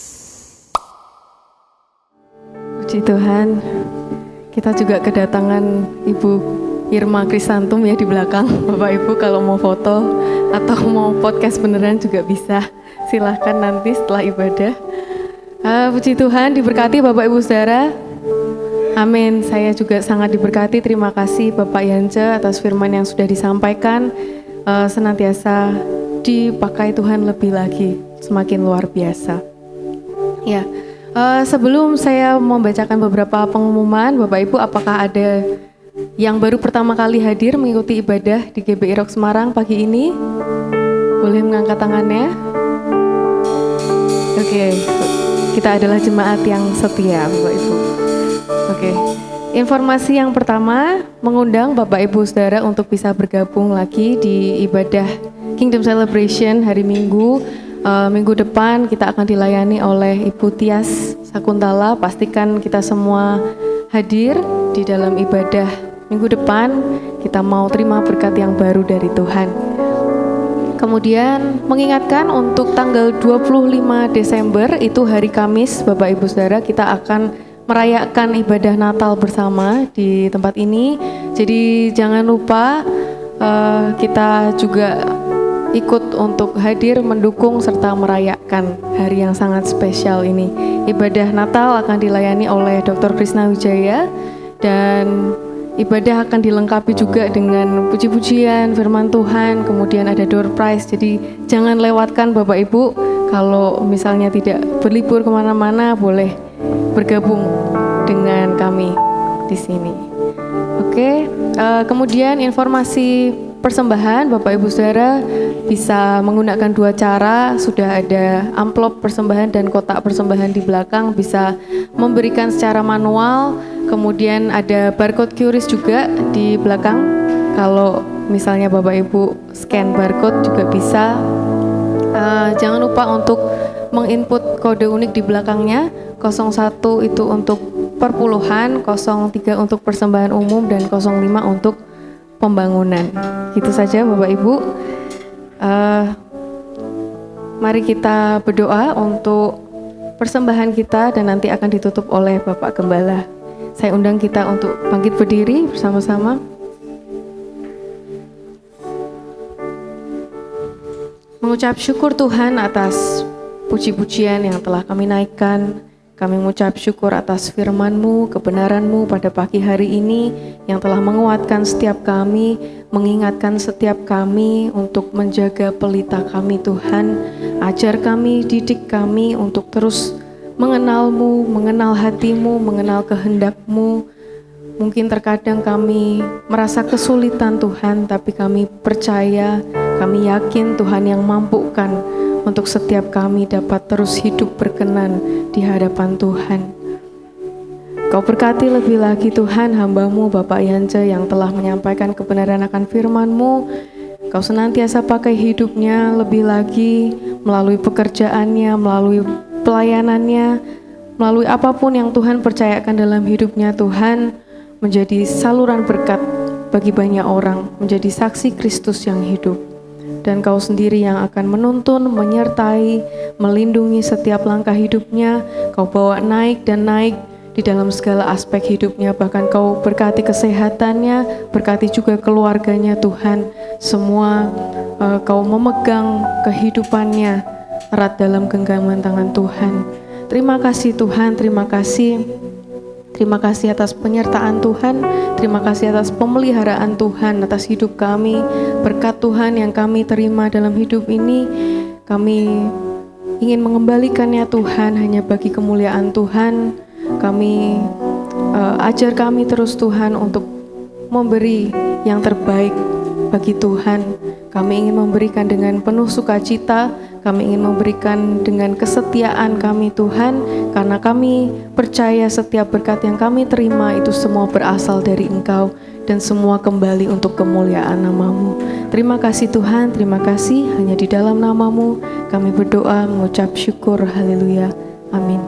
Puji Tuhan, kita juga kedatangan Ibu Irma Krisantum ya di belakang. Bapak Ibu kalau mau foto atau mau podcast beneran juga bisa. Silahkan nanti setelah ibadah. Puji Tuhan, diberkati Bapak Ibu Saudara. Amin. Saya juga sangat diberkati. Terima kasih Bapak Yance atas firman yang sudah disampaikan. Senantiasa dipakai Tuhan lebih lagi, semakin luar biasa. Ya. Sebelum saya membacakan beberapa pengumuman, Bapak Ibu, apakah ada yang baru pertama kali hadir mengikuti ibadah di GBI Rock Semarang pagi ini? Boleh mengangkat tangannya? Oke, kita adalah jemaat yang setia, Bapak Ibu. Oke, informasi yang pertama, mengundang Bapak Ibu Saudara untuk bisa bergabung lagi di ibadah Kingdom Celebration hari Minggu. Minggu depan kita akan dilayani oleh Ibu Tias Sakuntala. Pastikan kita semua hadir di dalam ibadah minggu depan. Kita mau terima berkat yang baru dari Tuhan. Kemudian mengingatkan untuk tanggal 25 Desember itu hari Kamis, Bapak Ibu Saudara, kita akan merayakan ibadah Natal bersama di tempat ini. Jadi jangan lupa kita juga ikut untuk hadir, mendukung, serta merayakan hari yang sangat spesial ini. Ibadah Natal akan dilayani oleh Dr. Krishna Wijaya, dan ibadah akan dilengkapi juga dengan puji-pujian, firman Tuhan, kemudian ada door prize. Jadi jangan lewatkan Bapak Ibu, kalau misalnya tidak berlibur kemana-mana, boleh bergabung dengan kami di sini. Oke, kemudian informasi persembahan, Bapak Ibu Saudara bisa menggunakan dua cara. Sudah ada amplop persembahan dan kotak persembahan di belakang, bisa memberikan secara manual Kemudian ada barcode QRIS juga di belakang. Kalau misalnya Bapak Ibu scan barcode juga bisa. Jangan lupa untuk menginput kode unik di belakangnya. 01 itu untuk perpuluhan, 03 untuk persembahan umum, dan 05 untuk pembangunan. Gitu saja Bapak Ibu. Mari kita berdoa untuk persembahan kita dan nanti akan ditutup oleh Bapak Gembala. Saya undang kita untuk bangkit berdiri bersama-sama. Mengucap syukur Tuhan atas puji-pujian yang telah kami naikkan. Kami mengucap syukur atas firman-Mu, kebenaran-Mu pada pagi hari ini yang telah menguatkan setiap kami, mengingatkan setiap kami untuk menjaga pelita kami Tuhan. Ajar kami, didik kami untuk terus mengenal-Mu, mengenal hati-Mu, mengenal kehendak-Mu. Mungkin terkadang kami merasa kesulitan Tuhan, tapi kami percaya, kami yakin Tuhan yang mampukan untuk setiap kami dapat terus hidup berkenan di hadapan Tuhan. Kau berkati lebih lagi Tuhan hamba-Mu Bapak Yance yang telah menyampaikan kebenaran akan firman-Mu. Kau senantiasa pakai hidupnya lebih lagi melalui pekerjaannya, melalui pelayanannya, melalui apapun yang Tuhan percayakan dalam hidupnya Tuhan, menjadi saluran berkat bagi banyak orang, menjadi saksi Kristus yang hidup. Dan Kau sendiri yang akan menuntun, menyertai, melindungi setiap langkah hidupnya. Kau bawa naik dan naik di dalam segala aspek hidupnya. Bahkan Kau berkati kesehatannya, berkati juga keluarganya Tuhan. Semua Kau memegang kehidupannya erat dalam genggaman tangan Tuhan. Terima kasih Tuhan, terima kasih. Terima kasih atas penyertaan Tuhan, terima kasih atas pemeliharaan Tuhan atas hidup kami. Berkat Tuhan yang kami terima dalam hidup ini, kami ingin mengembalikannya Tuhan hanya bagi kemuliaan Tuhan. Kami ajar kami terus Tuhan untuk memberi yang terbaik bagi Tuhan. Kami ingin memberikan dengan penuh sukacita. Kami ingin memberikan dengan kesetiaan kami Tuhan, karena kami percaya setiap berkat yang kami terima itu semua berasal dari Engkau dan semua kembali untuk kemuliaan nama-Mu. Terima kasih Tuhan, terima kasih. Hanya di dalam nama-Mu kami berdoa mengucap syukur. Haleluya. Amin.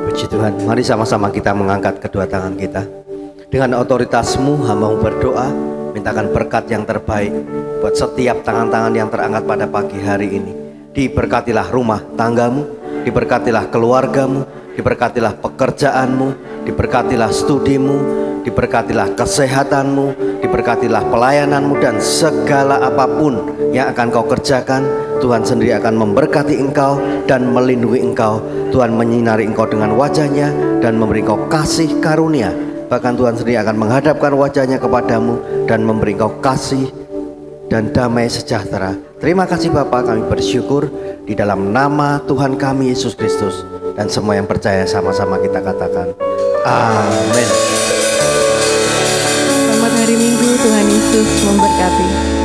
Puji Tuhan, mari sama-sama kita mengangkat kedua tangan kita. Dengan otoritas-Mu, hamba-Mu berdoa, mintakan berkat yang terbaik buat setiap tangan-tangan yang terangkat pada pagi hari ini. Diberkatilah rumah tanggamu, diberkatilah keluargamu, diberkatilah pekerjaanmu, diberkatilah studimu, diberkatilah kesehatanmu, diberkatilah pelayananmu, dan segala apapun yang akan kau kerjakan, Tuhan sendiri akan memberkati engkau dan melindungi engkau. Tuhan menyinari engkau dengan wajahnya dan memberi engkau kasih karunia. Bahkan Tuhan sendiri akan menghadapkan wajahnya kepadamu dan memberi engkau kasih dan damai sejahtera. Terima kasih Bapa, kami bersyukur di dalam nama Tuhan kami Yesus Kristus. Dan semua yang percaya sama-sama kita katakan amin. Selamat hari Minggu, Tuhan Yesus memberkati.